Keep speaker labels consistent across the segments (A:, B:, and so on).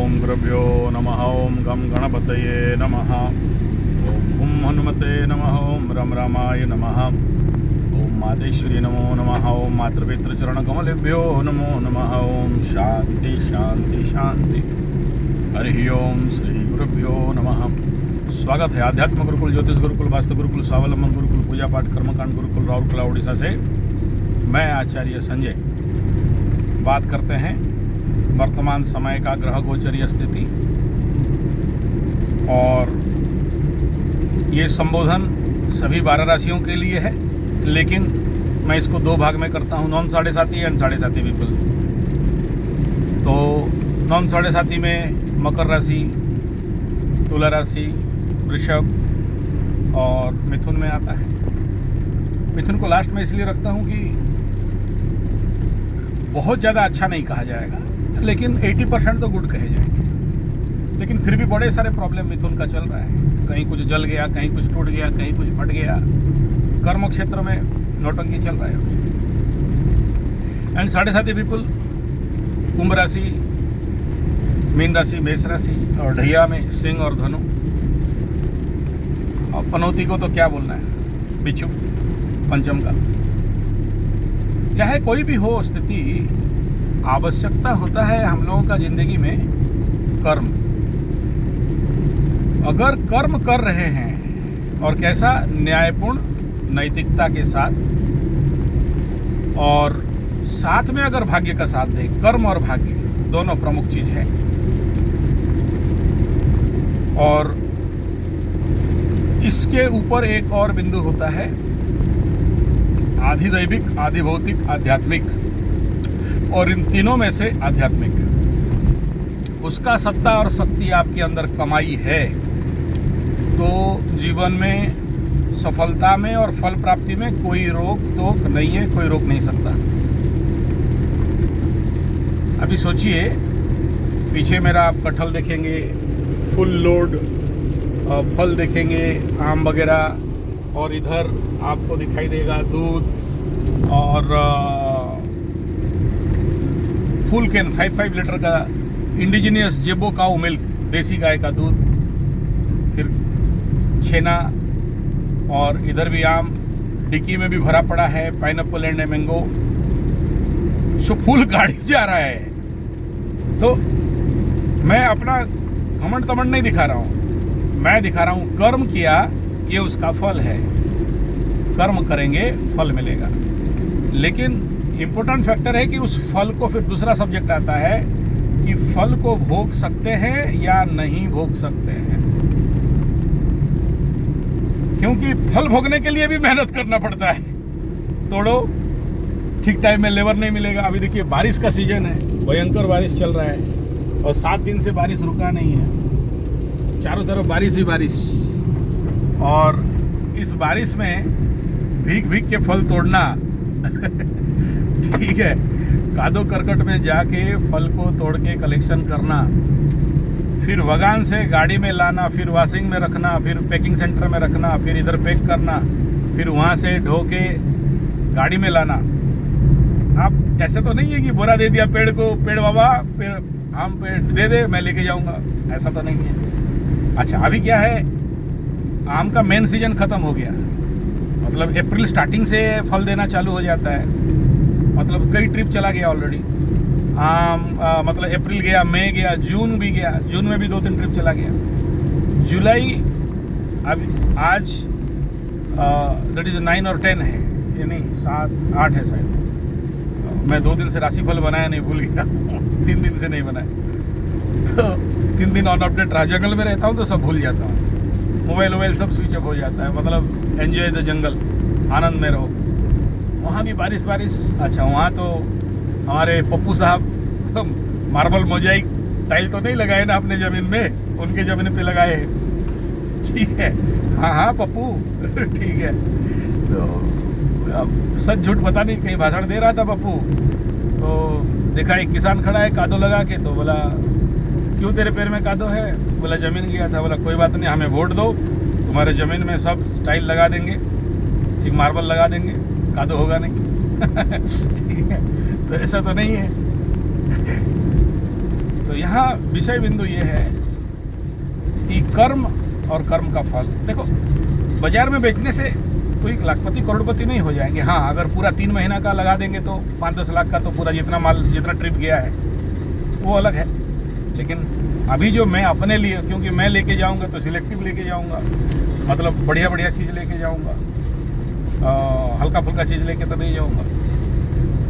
A: ओम गुरुभ्यो नमः। ओम गम गणपतये नमः। ओम हुम हनुमते नमः। ओम रम रामाय नमः। ओम मातेश्वरी नमो नमः। ओम मातृपितृचरणकमलेभ्यो नमो नमः। ओम शांति शांति शांति। हरि ओम श्री गुरुभ्यो नमः। स्वागत है आध्यात्म गुरुकुल, ज्योतिष गुरुकुल, वास्तु गुरुकुल, स्वावलंबन गुरुकुल, पूजा पाठ कर्मकांड गुरुकुल, राउरकेला उड़ीसा से मैं आचार्य संजय बात करते हैं वर्तमान समय का ग्रह गोचरीय स्थिति। और ये संबोधन सभी 12 राशियों के लिए है, लेकिन मैं इसको 2 भाग में करता हूँ, नॉन 7.5 एंड 7.5 पीपल। तो नॉन 7.5 में मकर राशि, तुला राशि, वृषभ और मिथुन में आता है। मिथुन को लास्ट में इसलिए रखता हूँ कि बहुत ज़्यादा अच्छा नहीं कहा जाएगा, लेकिन 80% तो गुड कहे जाएंगे। लेकिन फिर भी बड़े सारे प्रॉब्लम मिथुन का चल रहा है। कहीं कुछ जल गया, कहीं कुछ टूट गया, कहीं कुछ फट गया। कर्म क्षेत्र में नौटंकी चल रहा है। एंड 7.5 पीपल कुंभ राशि, मीन राशि, मेष राशि और ढैया में सिंह और धनु। और पनौती को तो क्या बोलना है, बिच्छू पंचम का। चाहे कोई भी हो स्थिति, आवश्यकता होता है हम लोगों का जिंदगी में कर्म। अगर कर्म कर रहे हैं और कैसा न्यायपूर्ण नैतिकता के साथ, और साथ में अगर भाग्य का साथ दे, कर्म और भाग्य दोनों प्रमुख चीज है। और इसके ऊपर एक और बिंदु होता है, आधिदैविक, आधिभौतिक, आध्यात्मिक। और इन तीनों में से आध्यात्मिक, उसका सत्ता और शक्ति आपके अंदर कमाई है तो जीवन में सफलता में और फल प्राप्ति में कोई रोक टोक नहीं है, कोई रोक नहीं सकता। अभी सोचिए, पीछे मेरा आप कटहल देखेंगे, फुल लोड फल देखेंगे, आम वगैरह, और इधर आपको दिखाई देगा दूध और फुल कैन 5 लीटर का इंडिजिनियस जेबो काऊ मिल्क, देसी गाय का दूध, फिर छेना, और इधर भी आम, डिक्की में भी भरा पड़ा है pineapple and mango. So full गाड़ी जा रहा है। तो मैं अपना घमंड तमंड नहीं दिखा रहा हूँ, मैं दिखा रहा हूँ कर्म किया, ये उसका फल है। कर्म करेंगे फल मिलेगा। लेकिन इम्पोर्टेंट फैक्टर है कि उस फल को, फिर दूसरा सब्जेक्ट आता है कि फल को भोग सकते हैं या नहीं भोग सकते हैं। क्योंकि फल भोगने के लिए भी मेहनत करना पड़ता है। तोड़ो, ठीक टाइम में लेबर नहीं मिलेगा। अभी देखिए बारिश का सीजन है, भयंकर बारिश चल रहा है और 7 दिन से बारिश रुका नहीं है। चारों तरफ बारिश ही बारिश। और इस बारिश में भीग भीग के फल तोड़ना ठीक है, कादो करकट में जाके फल को तोड़ के कलेक्शन करना, फिर वगान से गाड़ी में लाना, फिर वॉशिंग में रखना, फिर पैकिंग सेंटर में रखना, फिर इधर पैक करना, फिर वहाँ से ढो के गाड़ी में लाना। आप ऐसे तो नहीं है कि बोरा दे दिया पेड़ को, पेड़ बाबा पेड़ आम पेड़ दे दे, मैं लेके जाऊँगा, ऐसा तो नहीं है। अच्छा, अभी क्या है, आम का मेन सीजन ख़त्म हो गया। मतलब अप्रैल स्टार्टिंग से फल देना चालू हो जाता है। मतलब कई ट्रिप चला गया ऑलरेडी आम। मतलब अप्रैल गया, मई गया, जून भी गया, जून में भी 2-3 ट्रिप चला गया। जुलाई अभी आज दैट इज़ 9 और 10 है, ये नहीं 7, 8 है शायद। मैं 2 दिन से राशिफल बनाया नहीं, भूल गया 3 दिन से नहीं बनाया। तो 3 दिन ऑन अपडेट रहा। जंगल में रहता हूँ तो सब भूल जाता हूँ, मोबाइल सब स्विच ऑफ हो जाता है। मतलब एंजॉय द जंगल, आनंद में रहो। वहाँ भी बारिश। अच्छा, वहाँ तो हमारे पप्पू साहब मार्बल मोजाइक टाइल तो नहीं लगाए ना अपने ज़मीन में, उनके ज़मीन पे लगाए हैं। ठीक है, हाँ पप्पू ठीक है। तो अब सच झूठ पता नहीं, कहीं भाषण दे रहा था पप्पू, तो देखा एक किसान खड़ा है कादो लगा के, तो बोला क्यों तेरे पैर में कादो है? बोला ज़मीन गया था। बोला कोई बात नहीं, हमें वोट दो, तुम्हारे ज़मीन में सब टाइल लगा देंगे, ठीक मार्बल लगा देंगे, कादो होगा नहीं। ठीक है, तो ऐसा तो नहीं है। तो यहाँ विषय बिंदु ये है कि कर्म और कर्म का फल। देखो, बाजार में बेचने से कोई लाखपति करोड़पति नहीं हो जाएंगे। हाँ, अगर पूरा 3 महीना का लगा देंगे तो 5-10 लाख का तो पूरा जितना माल, जितना ट्रिप गया है वो अलग है। लेकिन अभी जो मैं अपने लिए, क्योंकि मैं लेके जाऊंगा तो सिलेक्टिव लेके जाऊंगा, मतलब बढ़िया बढ़िया चीज़ लेके जाऊंगा, हल्का फुल्का चीज़ लेके तो नहीं जाऊंगा।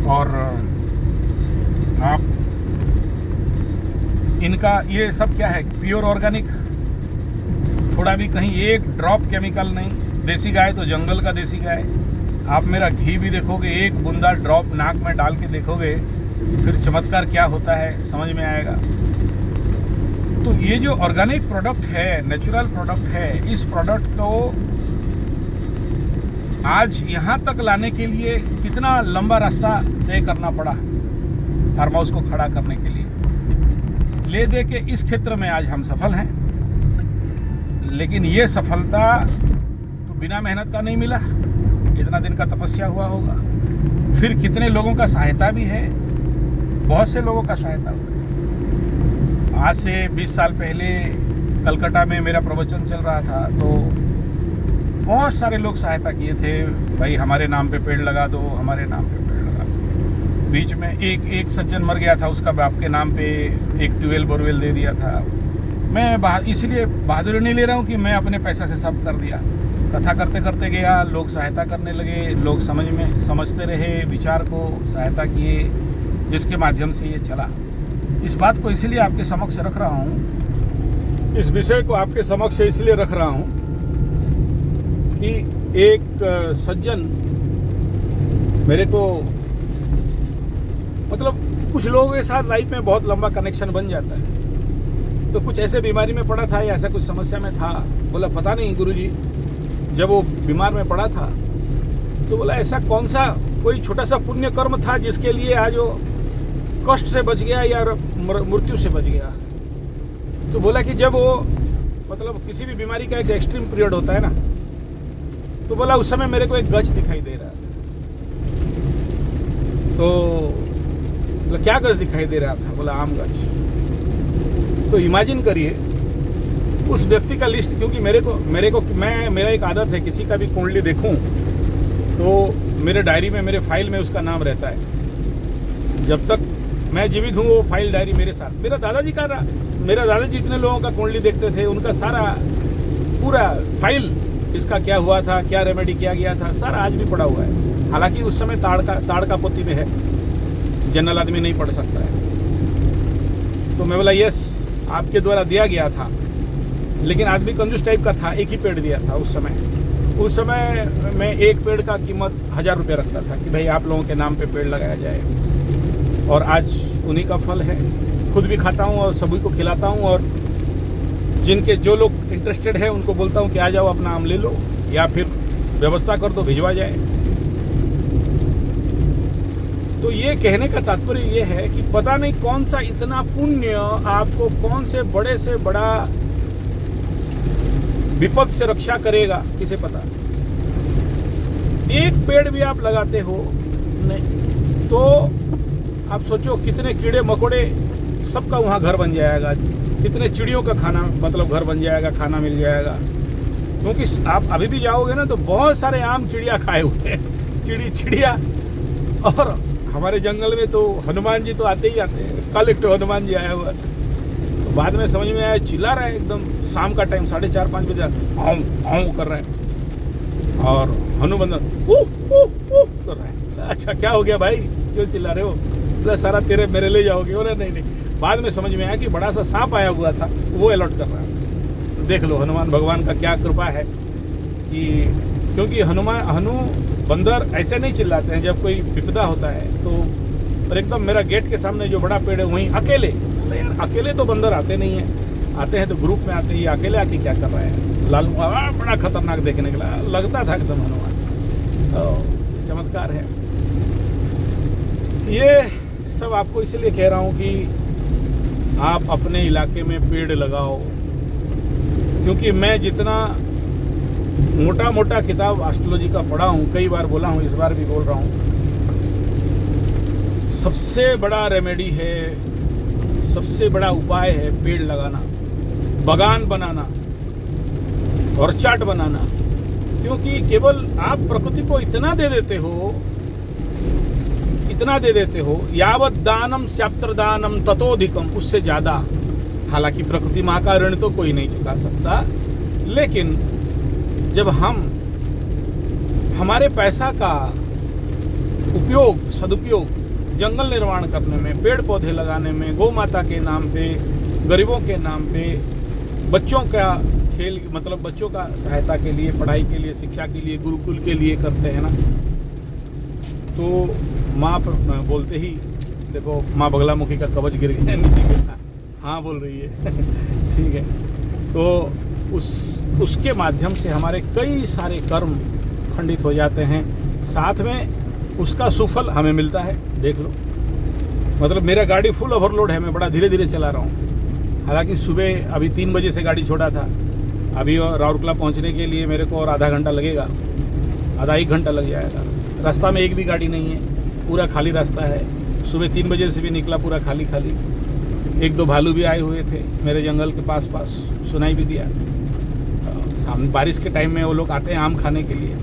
A: और आप इनका ये सब क्या है, प्योर ऑर्गेनिक, थोड़ा भी कहीं एक ड्रॉप केमिकल नहीं। देसी गाय तो जंगल का देसी गाय। आप मेरा घी भी देखोगे, एक बूंदा ड्रॉप नाक में डाल के देखोगे, फिर चमत्कार क्या होता है समझ में आएगा। तो ये जो ऑर्गेनिक प्रोडक्ट है, नेचुरल प्रोडक्ट है, इस प्रोडक्ट को आज यहाँ तक लाने के लिए कितना लंबा रास्ता तय करना पड़ा फार्म हाउस को खड़ा करने के लिए। ले दे के इस क्षेत्र में आज हम सफल हैं, लेकिन ये सफलता तो बिना मेहनत का नहीं मिला। इतना दिन का तपस्या हुआ होगा, फिर कितने लोगों का सहायता भी है, बहुत से लोगों का सहायता हुआ। आज से 20 साल पहले कलकत्ता में मेरा प्रवचन चल रहा था तो बहुत सारे लोग सहायता किए थे, भाई हमारे नाम पे पेड़ लगा दो, हमारे नाम पे पेड़ लगा दो। बीच में एक सज्जन मर गया था, उसका बाप के नाम पे एक ट्यूबवेल बोरवेल दे दिया था। मैं इसलिए बहादुरी नहीं ले रहा हूँ कि मैं अपने पैसा से सब कर दिया। कथा करते करते गया, लोग सहायता करने लगे, लोग समझते रहे विचार को, सहायता किए, जिसके माध्यम से ये चला। इस बात को इसलिए आपके समक्ष रख रहा हूँ, इस विषय को आपके समक्ष इसलिए रख रहा हूँ कि एक सज्जन मेरे को, मतलब कुछ लोगों के साथ लाइफ में बहुत लंबा कनेक्शन बन जाता है। तो कुछ ऐसे बीमारी में पड़ा था या ऐसा कुछ समस्या में था, बोला पता नहीं गुरुजी, जब वो बीमार में पड़ा था तो बोला ऐसा कौन सा कोई छोटा सा पुण्य कर्म था जिसके लिए आज वो कष्ट से बच गया या मृत्यु से बच गया। तो बोला कि जब वो, मतलब किसी भी बीमारी का एक एक्सट्रीम पीरियड होता है ना, तो बोला उस समय मेरे को एक गज दिखाई दे रहा था। तो बोला क्या गज दिखाई दे रहा था? बोला आम गज। तो इमेजिन करिए उस व्यक्ति का लिस्ट, क्योंकि मेरे को मेरा एक आदत है, किसी का भी कुंडली देखूं तो मेरे डायरी में, मेरे फाइल में उसका नाम रहता है। जब तक मैं जीवित हूँ वो फाइल डायरी मेरे साथ। मेरा दादाजी इतने लोगों का कुंडली देखते थे, उनका सारा पूरा फाइल, इसका क्या हुआ था, क्या रेमेडी किया गया था, सारा आज भी पड़ा हुआ है। हालांकि उस समय ताड़ का पोती में है, जनरल आदमी नहीं पढ़ सकता है। तो मैं बोला यस, आपके द्वारा दिया गया था, लेकिन आदमी कंजूस टाइप का था, एक ही पेड़ दिया था उस समय मैं एक पेड़ का कीमत 1000 रुपये रखता था कि भाई आप लोगों के नाम पे पेड़ लगाया जाए। और आज उन्हीं का फल है। खुद भी खाता हूँ और सभी को खिलाता हूँ, और जो लोग इंटरेस्टेड है उनको बोलता हूँ कि आ जाओ अपना आम ले लो, या फिर व्यवस्था कर दो भिजवा जाए। तो ये कहने का तात्पर्य ये है कि पता नहीं कौन सा इतना पुण्य आपको कौन से बड़ा विपद से रक्षा करेगा, किसे पता। एक पेड़ भी आप लगाते हो नहीं तो आप सोचो कितने कीड़े मकोड़े, सबका वहाँ घर बन जाएगा, कितने चिड़ियों का खाना, मतलब घर बन जाएगा, खाना मिल जाएगा। क्योंकि आप अभी भी जाओगे ना तो बहुत सारे आम चिड़िया खाए हुए हैं, चिड़िया। और हमारे जंगल में तो हनुमान जी तो आते ही आते हैं। कल एक तो हनुमान जी आया हुआ, तो बाद में समझ में आया, चिल्ला रहा है एकदम, शाम का टाइम 4:30-5 बजे हाउ कर रहा है, और हनुबंदन कर रहा है। अच्छा क्या हो गया भाई, क्यों चिल्ला रहे हो? तो सारा तेरे मेरे ले जाओगे? बोले नहीं। बाद में समझ में आया कि बड़ा सा सांप आया हुआ था, वो अलर्ट कर रहा है। तो देख लो हनुमान भगवान का क्या कृपा है कि, क्योंकि हनु बंदर ऐसे नहीं चिल्लाते हैं जब कोई विपदा होता है तो। और एकदम मेरा गेट के सामने जो बड़ा पेड़ है वहीं अकेले तो बंदर आते नहीं हैं, आते हैं तो ग्रुप में आते हैं। ये अकेले आके क्या कर रहा है? लालू बड़ा खतरनाक देखने के लिए लगता था एकदम हनुमान। तो चमत्कार है। ये सब आपको इसलिए कह रहा हूँ कि आप अपने इलाके में पेड़ लगाओ, क्योंकि मैं जितना मोटा किताब एस्ट्रोलॉजी का पढ़ा हूँ, कई बार बोला हूँ, इस बार भी बोल रहा हूँ, सबसे बड़ा रेमेडी है सबसे बड़ा उपाय है पेड़ लगाना, बागान बनाना और चाट बनाना। क्योंकि केवल आप प्रकृति को इतना दे देते हो, यावत दानम स्याप्त्र दानम ततोधिकम, उससे ज़्यादा। हालांकि प्रकृति माँ का ऋण तो कोई नहीं चुका सकता, लेकिन जब हम हमारे पैसा का सदुपयोग जंगल निर्माण करने में, पेड़ पौधे लगाने में, गौ माता के नाम पे, गरीबों के नाम पे, बच्चों का खेल मतलब बच्चों का सहायता के लिए, पढ़ाई के लिए, शिक्षा के लिए, गुरुकुल के लिए करते हैं ना, तो माँ बोलते ही देखो माँ बगलामुखी का कवच गिर गया नीचे गिरता, हाँ बोल रही है ठीक है। तो उसके माध्यम से हमारे कई सारे कर्म खंडित हो जाते हैं, साथ में उसका सुफल हमें मिलता है। देख लो, मतलब मेरा गाड़ी फुल ओवरलोड है, मैं बड़ा धीरे धीरे चला रहा हूँ। हालांकि सुबह अभी 3 बजे से गाड़ी छोड़ा था, अभी राउरकेला पहुँचने के लिए मेरे को और आधा घंटा लगेगा, आधा 1 घंटा लग जाएगा। रास्ता में एक भी गाड़ी नहीं है, पूरा खाली रास्ता है। सुबह 3 बजे से भी निकला, पूरा खाली। 1-2 भालू भी आए हुए थे मेरे जंगल के पास, सुनाई भी दिया। सामने बारिश के टाइम में वो लोग आते हैं आम खाने के लिए।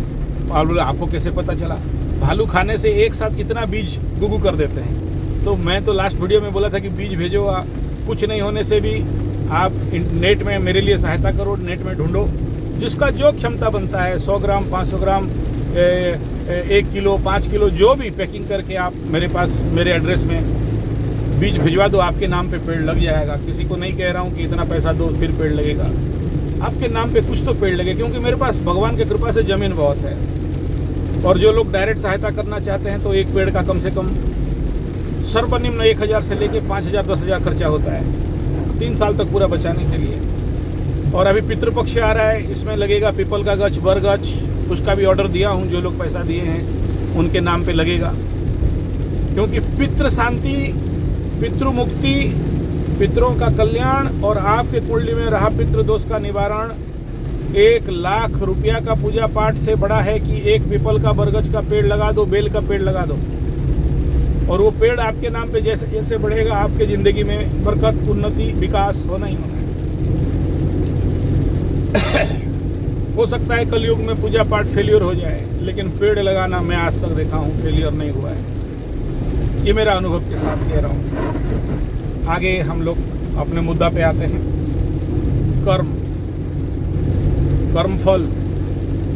A: और बोले आपको कैसे पता चला? भालू खाने से एक साथ इतना बीज गुगू कर देते हैं। तो मैं तो लास्ट वीडियो में बोला था कि बीज भेजो, कुछ नहीं होने से भी आप नेट में मेरे लिए सहायता करो, नेट में ढूंढो, जिसका जो क्षमता बनता है 100 ग्राम, 500 ग्राम, 1 किलो, 5 किलो, जो भी पैकिंग करके आप मेरे पास, मेरे एड्रेस में बीज भिजवा दो। आपके नाम पे पेड़ लग जाएगा। किसी को नहीं कह रहा हूँ कि इतना पैसा दो फिर पेड़ लगेगा, आपके नाम पे कुछ तो पेड़ लगे, क्योंकि मेरे पास भगवान की कृपा से ज़मीन बहुत है। और जो लोग डायरेक्ट सहायता करना चाहते हैं तो एक पेड़ का कम से कम सर्वनिम्न 1000 से लेके 5000, 10,000 खर्चा होता है 3 साल तक पूरा बचाने के लिए। और अभी पितृपक्ष आ रहा है, इसमें लगेगा पीपल का गछ, बर गछ, उसका भी ऑर्डर दिया हूँ। जो लोग पैसा दिए हैं उनके नाम पे लगेगा, क्योंकि पितृ शांति, पितृ मुक्ति, पितरों का कल्याण और आपके कुंडली में रहा पितृ दोष का निवारण 1 लाख रुपया का पूजा पाठ से बड़ा है कि एक पीपल का, बरगद का पेड़ लगा दो, बेल का पेड़ लगा दो। और वो पेड़ आपके नाम पे जैसे जैसे बढ़ेगा, आपके ज़िंदगी में बरकत, उन्नति, विकास होना ही होना है। हो सकता है कलयुग में पूजा पाठ फेलियर हो जाए, लेकिन पेड़ लगाना मैं आज तक देखा हूँ फेलियर नहीं हुआ है। ये मेरा अनुभव के साथ कह रहा हूँ। आगे हम लोग अपने मुद्दा पे आते हैं। कर्मफल,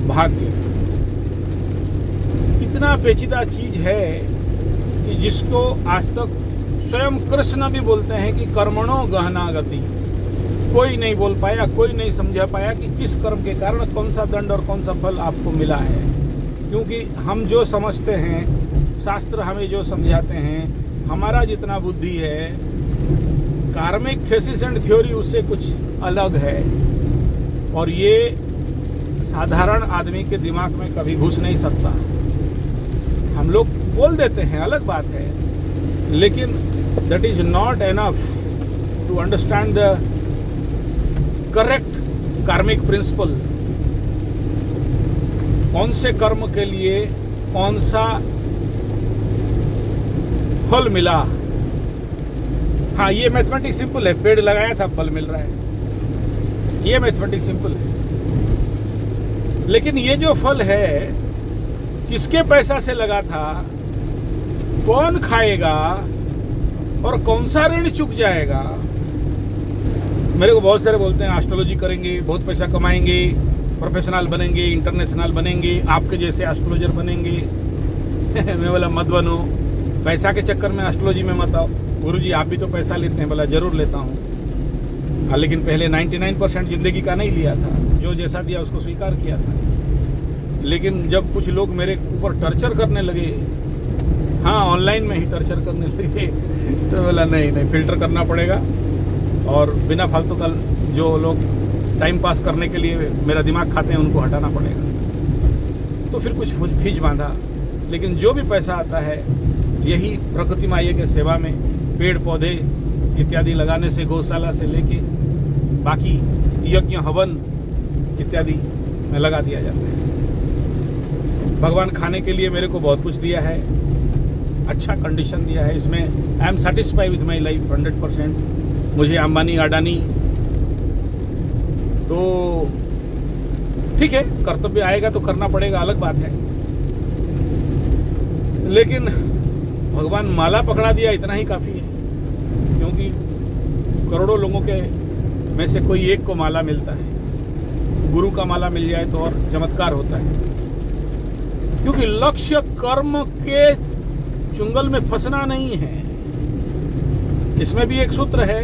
A: भाग्य इतना पेचीदा चीज है कि जिसको आज तक स्वयं कृष्ण भी बोलते हैं कि कर्मणो गहना गति। कोई नहीं बोल पाया, कोई नहीं समझा पाया कि किस कर्म के कारण कौन सा दंड और कौन सा फल आपको मिला है। क्योंकि हम जो समझते हैं, शास्त्र हमें जो समझाते हैं, हमारा जितना बुद्धि है, कार्मिक थेसिस एंड थ्योरी उससे कुछ अलग है। और ये साधारण आदमी के दिमाग में कभी घुस नहीं सकता। हम लोग बोल देते हैं, अलग बात है, लेकिन that is not enough to understand the correct karmic principle. कौन से कर्म के लिए कौन सा फल मिला। हाँ, ये मैथमेटिक्स सिंपल है, पेड़ लगाया था फल मिल रहा है, ये मैथमेटिक्स सिंपल है। लेकिन ये जो फल है किसके पैसा से लगा था, कौन खाएगा और कौन सा ऋण चुक जाएगा। मेरे को बहुत सारे बोलते हैं एस्ट्रोलॉजी करेंगे, बहुत पैसा कमाएंगे, प्रोफेशनल बनेंगे, इंटरनेशनल बनेंगे, आपके जैसे एस्ट्रोलॉजर बनेंगे। मैं बोला मत बनो, पैसा के चक्कर में एस्ट्रोलॉजी में मत आओ। गुरुजी आप भी तो पैसा लेते हैं। बोला जरूर लेता हूँ, हाँ, लेकिन पहले 99% जिंदगी का नहीं लिया था, जो जैसा दिया उसको स्वीकार किया था। लेकिन जब कुछ लोग मेरे ऊपर टर्चर करने लगे, हाँ ऑनलाइन में ही टर्चर करने लगे, तो बोला नहीं फिल्टर करना पड़ेगा। और बिना फालतू का जो लोग टाइम पास करने के लिए मेरा दिमाग खाते हैं उनको हटाना पड़ेगा। तो फिर कुछ फीज बांधा। लेकिन जो भी पैसा आता है यही प्रकृति माई के सेवा में, पेड़ पौधे इत्यादि लगाने से, गौशाला से लेके बाकी यज्ञ हवन इत्यादि में लगा दिया जाता है। भगवान खाने के लिए मेरे को बहुत कुछ दिया है। अच्छा कंडीशन दिया है। इसमें I am satisfied with my life 100%। मुझे अंबानी अडानी तो ठीक है, कर्तव्य आएगा तो करना पड़ेगा, अलग बात है। लेकिन भगवान माला पकड़ा दिया इतना ही काफ़ी है, क्योंकि करोड़ों लोगों के में से कोई एक को माला मिलता है। गुरु का माला मिल जाए तो और चमत्कार होता है, क्योंकि लक्ष्य कर्म के चुंगल में फंसना नहीं है। इसमें भी एक सूत्र है,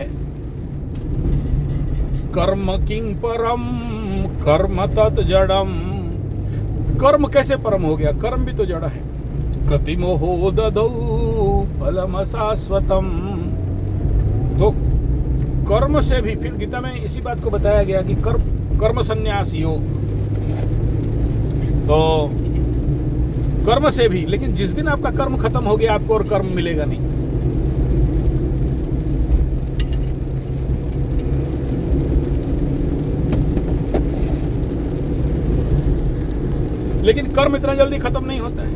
A: कर्म किंग परम कर्म तत् जड़म। कर्म कैसे परम हो गया? कर्म भी तो जड़ है। कृतिमोहो ददौ फलम शाश्वतम। तो कर्म से भी, फिर गीता में इसी बात को बताया गया कि कर्म संन्यास योग। तो कर्म से भी, लेकिन जिस दिन आपका कर्म खत्म हो गया आपको और कर्म मिलेगा नहीं। लेकिन कर्म इतना जल्दी खत्म नहीं होता है,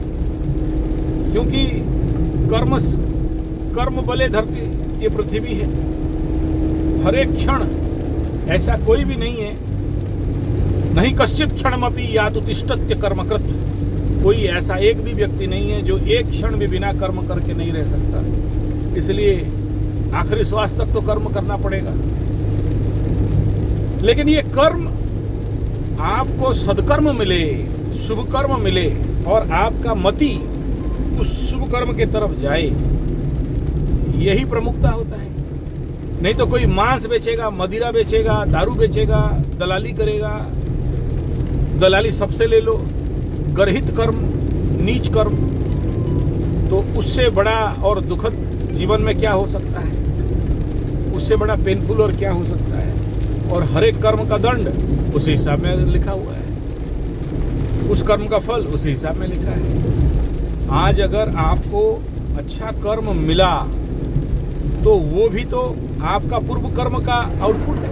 A: क्योंकि कर्म बले धरती ये पृथ्वी है। हर एक क्षण ऐसा कोई भी नहीं है, नहीं कश्चित क्षणमपि यातुतिष्ठत्य कर्मकृत। कोई ऐसा एक भी व्यक्ति नहीं है जो एक क्षण भी बिना कर्म करके नहीं रह सकता। इसलिए आखिरी श्वास तक तो कर्म करना पड़ेगा। लेकिन ये कर्म आपको सदकर्म मिले, शुभ कर्म मिले और आपका मति उस शुभ कर्म के तरफ जाए, यही प्रमुखता होता है। नहीं तो कोई मांस बेचेगा, मदिरा बेचेगा, दारू बेचेगा, दलाली करेगा। दलाली सबसे ले लो, गर्हित कर्म, नीच कर्म, तो उससे बड़ा और दुखद जीवन में क्या हो सकता है? उससे बड़ा पेनफुल और क्या हो सकता है? और हर एक कर्म का दंड उसी हिसाब में लिखा हुआ है, उस कर्म का फल उसी हिसाब में लिखा है। आज अगर आपको अच्छा कर्म मिला तो वो भी तो आपका पूर्व कर्म का आउटपुट है।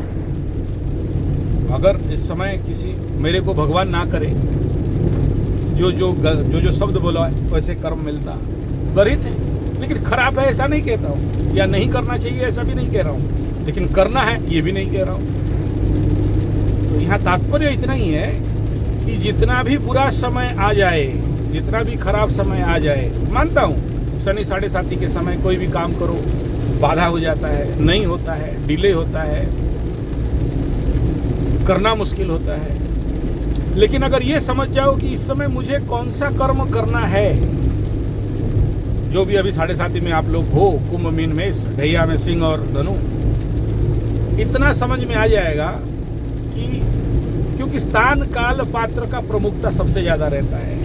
A: अगर इस समय किसी, मेरे को भगवान ना करे, जो शब्द बोला है वैसे कर्म मिलता, गरित है। लेकिन खराब है ऐसा नहीं कहता हूँ, या नहीं करना चाहिए ऐसा भी नहीं कह रहा हूँ, लेकिन करना है ये भी नहीं कह रहा हूँ। तो यहाँ तात्पर्य इतना ही है कि जितना भी बुरा समय आ जाए, जितना भी खराब समय आ जाए, मानता हूँ शनि 7.5 के समय कोई भी काम करो बाधा हो जाता है, नहीं होता है, डिले होता है, करना मुश्किल होता है। लेकिन अगर ये समझ जाओ कि इस समय मुझे कौन सा कर्म करना है, जो भी अभी 7.5 में आप लोग हो, कुंभ मीन में, ढैया में सिंह और धनु, इतना समझ में आ जाएगा कि क्योंकि स्थान काल पात्र का प्रमुखता सबसे ज्यादा रहता है।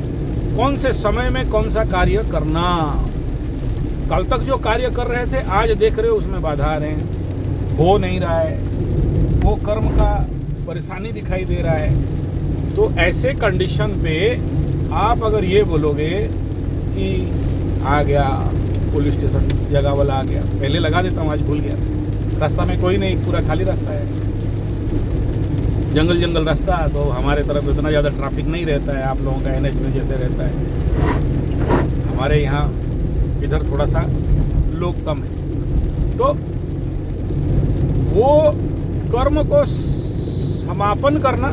A: कौन से समय में कौन सा कार्य करना। कल तक जो कार्य कर रहे थे आज देख रहे हो उसमें बाधा आ रहे हैं, हो नहीं रहा है, वो कर्म का परेशानी दिखाई दे रहा है। तो ऐसे कंडीशन पे आप अगर ये बोलोगे कि आ गया पुलिस स्टेशन, जगह वाला आ गया, पहले लगा देता हूँ आज भूल गया, रास्ता में कोई नहीं, पूरा खाली रास्ता है, जंगल रास्ता, तो हमारे तरफ इतना ज़्यादा ट्रैफिक नहीं रहता है, आप लोगों का NH में जैसे रहता है। हमारे यहाँ इधर थोड़ा सा लोग कम है। तो वो कर्म को समापन करना,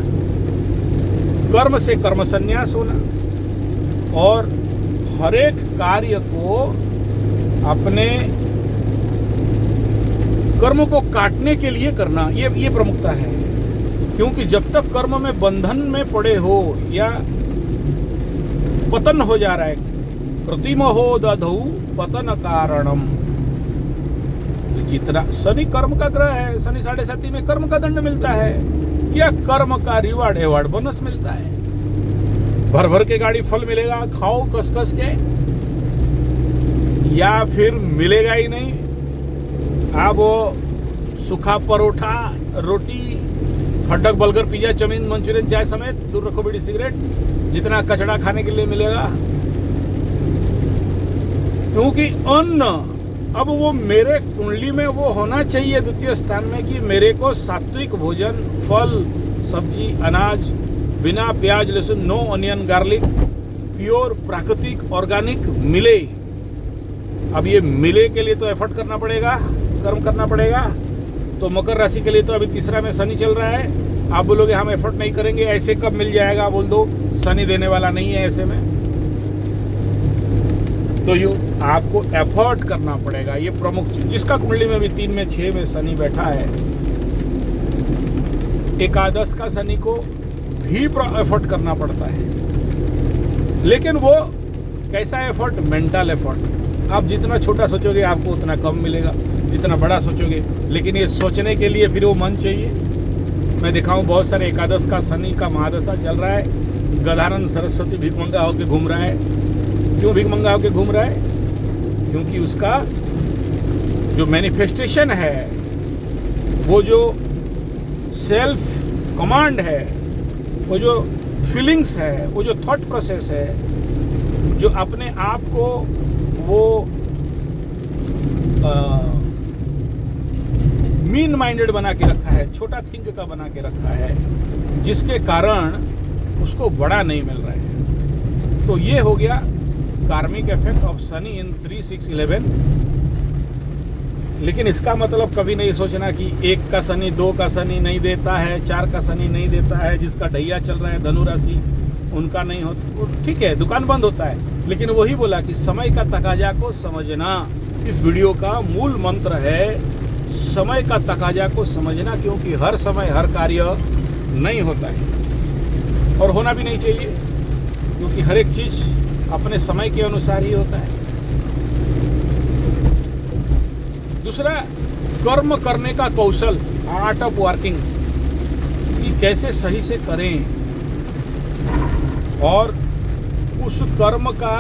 A: कर्म से कर्म संन्यास होना और हर एक कार्य को अपने कर्म को काटने के लिए करना, ये प्रमुखता है। क्योंकि जब तक कर्म में बंधन में पड़े हो या पतन हो जा रहा है, कृतिमहो दधौ पतन कारणम। जितना शनि कर्म का ग्रह है, शनि 7.5 में कर्म का दंड मिलता है या कर्म का रिवार्ड बोनस मिलता है। भर भर के गाड़ी फल मिलेगा, खाओ कस कस के, या फिर मिलेगा ही नहीं। आप वो सूखा परोठा, रोटी, हटक, बर्गर, पिज्जा, चाउमीन, मंचूरियन, चाय समेत, दूर रखो बीड़ी सिगरेट, जितना कचड़ा खाने के लिए मिलेगा। क्योंकि अन्न अब वो मेरे कुंडली में वो होना चाहिए द्वितीय स्थान में कि मेरे को सात्विक भोजन, फल, सब्जी, अनाज, बिना प्याज लहसुन, नो अनियन गार्लिक, प्योर प्राकृतिक ऑर्गेनिक मिले। अब ये मिले के लिए तो एफर्ट करना पड़ेगा, कर्म करना पड़ेगा। तो मकर राशि के लिए तो अभी तीसरा में शनि चल रहा है। आप बोलोगे हम एफर्ट नहीं करेंगे, ऐसे कब मिल जाएगा, बोल दो शनि देने वाला नहीं है ऐसे में। तो यू आपको एफर्ट करना पड़ेगा, ये प्रमुख चीज। जिसका कुंडली में भी 3 में 6 में शनि बैठा है, एकादश का शनि को भी एफर्ट करना पड़ता है। लेकिन वो कैसा एफर्ट? Mental effort. आप जितना छोटा सोचोगे आपको उतना कम मिलेगा, जितना बड़ा सोचोगे। लेकिन ये सोचने के लिए फिर वो मन चाहिए। मैं दिखाऊं, बहुत सारे एकादश का शनि का महादशा चल रहा है। गदानंद सरस्वती भिखमंगा होकर घूम रहा है। क्यों भिखमंगा होकर घूम रहा है? क्योंकि उसका जो मैनिफेस्टेशन है, वो जो सेल्फ कमांड है, वो जो फीलिंग्स है, वो जो थॉट प्रोसेस है, जो अपने आप को वो मीन माइंडेड बना के रखा है, छोटा थिंक का बना के रखा है, जिसके कारण उसको बड़ा नहीं मिल रहा है। तो ये हो गया कार्मिक इफेक्ट ऑफ शनि इन 3, 6, 11। लेकिन इसका मतलब कभी नहीं सोचना कि 1 का शनि 2 का शनि नहीं देता है, 4 का शनि नहीं देता है। जिसका ढैया चल रहा है धनु राशि, उनका नहीं होता, ठीक है, दुकान बंद होता है। लेकिन वही बोला कि समय का तकाजा को समझना इस वीडियो का मूल मंत्र है। समय का तकाजा को समझना, क्योंकि हर समय हर कार्य नहीं होता है और होना भी नहीं चाहिए, क्योंकि हर एक चीज अपने समय के अनुसार ही होता है। दूसरा, कर्म करने का कौशल, आर्ट ऑफ वर्किंग, कि कैसे सही से करें और उस कर्म का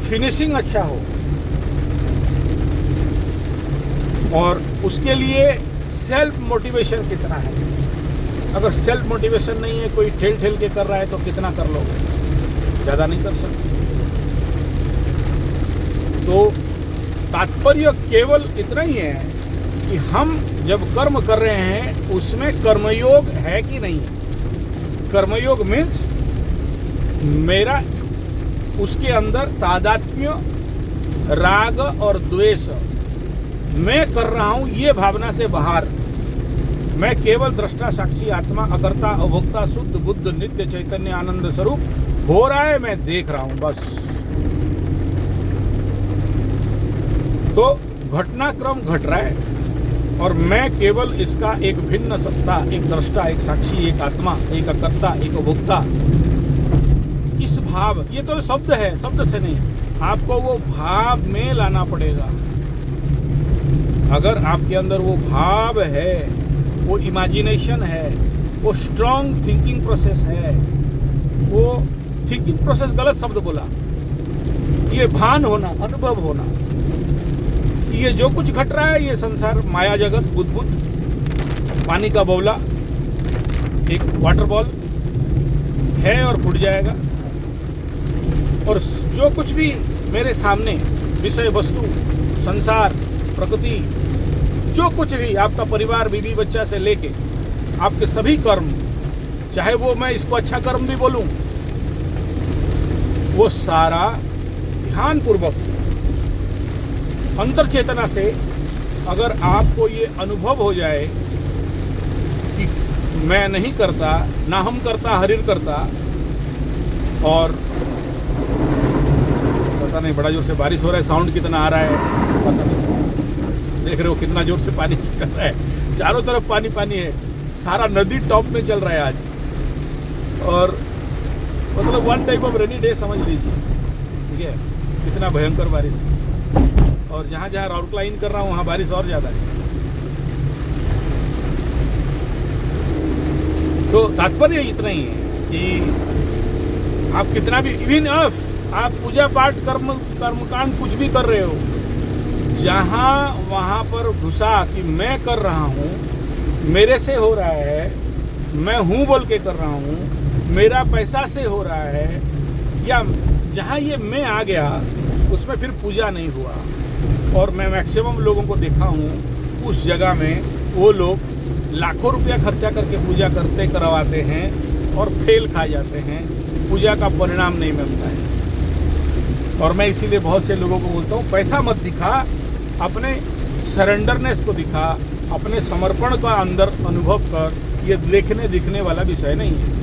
A: फिनिशिंग अच्छा हो। और उसके लिए सेल्फ मोटिवेशन कितना है। अगर सेल्फ मोटिवेशन नहीं है, कोई ठेल ठेल के कर रहा है, तो कितना कर लोगे? ज़्यादा नहीं कर सकते। तो तात्पर्य केवल इतना ही है कि हम जब कर्म कर रहे हैं उसमें कर्मयोग है कि नहीं। कर्मयोग मीन्स मेरा उसके अंदर तादात्म्य, राग और द्वेष, मैं कर रहा हूं ये भावना से बाहर, मैं केवल दृष्टा साक्षी आत्मा, अकर्ता अभोक्ता, शुद्ध बुद्ध नित्य चैतन्य आनंद स्वरूप हो रहा है, मैं देख रहा हूं बस। तो घटनाक्रम घट रहा है और मैं केवल इसका एक भिन्न सत्ता, एक दृष्टा, एक साक्षी, एक आत्मा, एक अकर्ता, एक अभोक्ता, इस भाव, ये तो शब्द है, शब्द से नहीं, आपको वो भाव में लाना पड़ेगा। अगर आपके अंदर वो भाव है, वो इमेजिनेशन है, वो स्ट्रॉन्ग थिंकिंग प्रोसेस है, वो थिंकिंग प्रोसेस गलत शब्द बोला, ये भान होना, अनुभव होना, ये जो कुछ घट रहा है ये संसार, माया जगत, बुद्ध, पानी का बौला, एक वाटर बॉल है और फूट जाएगा। और जो कुछ भी मेरे सामने विषय वस्तु, संसार, प्रकृति, जो कुछ भी, आपका परिवार, बीवी बच्चा से लेके आपके सभी कर्म, चाहे वो मैं इसको अच्छा कर्म भी बोलूं, वो सारा ध्यानपूर्वक अंतर चेतना से अगर आपको ये अनुभव हो जाए कि मैं नहीं करता, ना हम करता, हरिर करता। और पता नहीं, बड़ा जोर से बारिश हो रहा है, साउंड कितना आ रहा है पता नहीं। देख रहे हो कितना जोर से पानी चल रहा है, चारों तरफ पानी पानी है, सारा नदी टॉप में चल रहा है आज। और मतलब one type of rainy day समझ लीजिए, ठीक है, कितना भयंकर बारिश है। और जहाँ जहाँ आउटलाइन कर रहा हूँ वहाँ बारिश और ज़्यादा है। तो तात्पर्य इतना ही है कि आप कितना भी, इवन आप पूजा पाठ, कर्मकांड कुछ भी कर रहे हो, जहाँ वहाँ पर घुसा कि मैं कर रहा हूँ, मेरे से हो रहा है, मैं हूँ बोल के कर रहा हूँ, मेरा पैसा से हो रहा है, या जहाँ ये मैं आ गया उसमें फिर पूजा नहीं हुआ। और मैं मैक्सिमम लोगों को देखा हूँ उस जगह में वो लोग लाखों रुपया खर्चा करके पूजा करवाते हैं और फेल खा जाते हैं, पूजा का परिणाम नहीं मिलता है। और मैं इसीलिए बहुत से लोगों को बोलता हूँ, पैसा मत दिखा, अपने सरेंडरनेस को दिखा, अपने समर्पण का अंदर अनुभव कर। ये देखने दिखने वाला विषय नहीं है।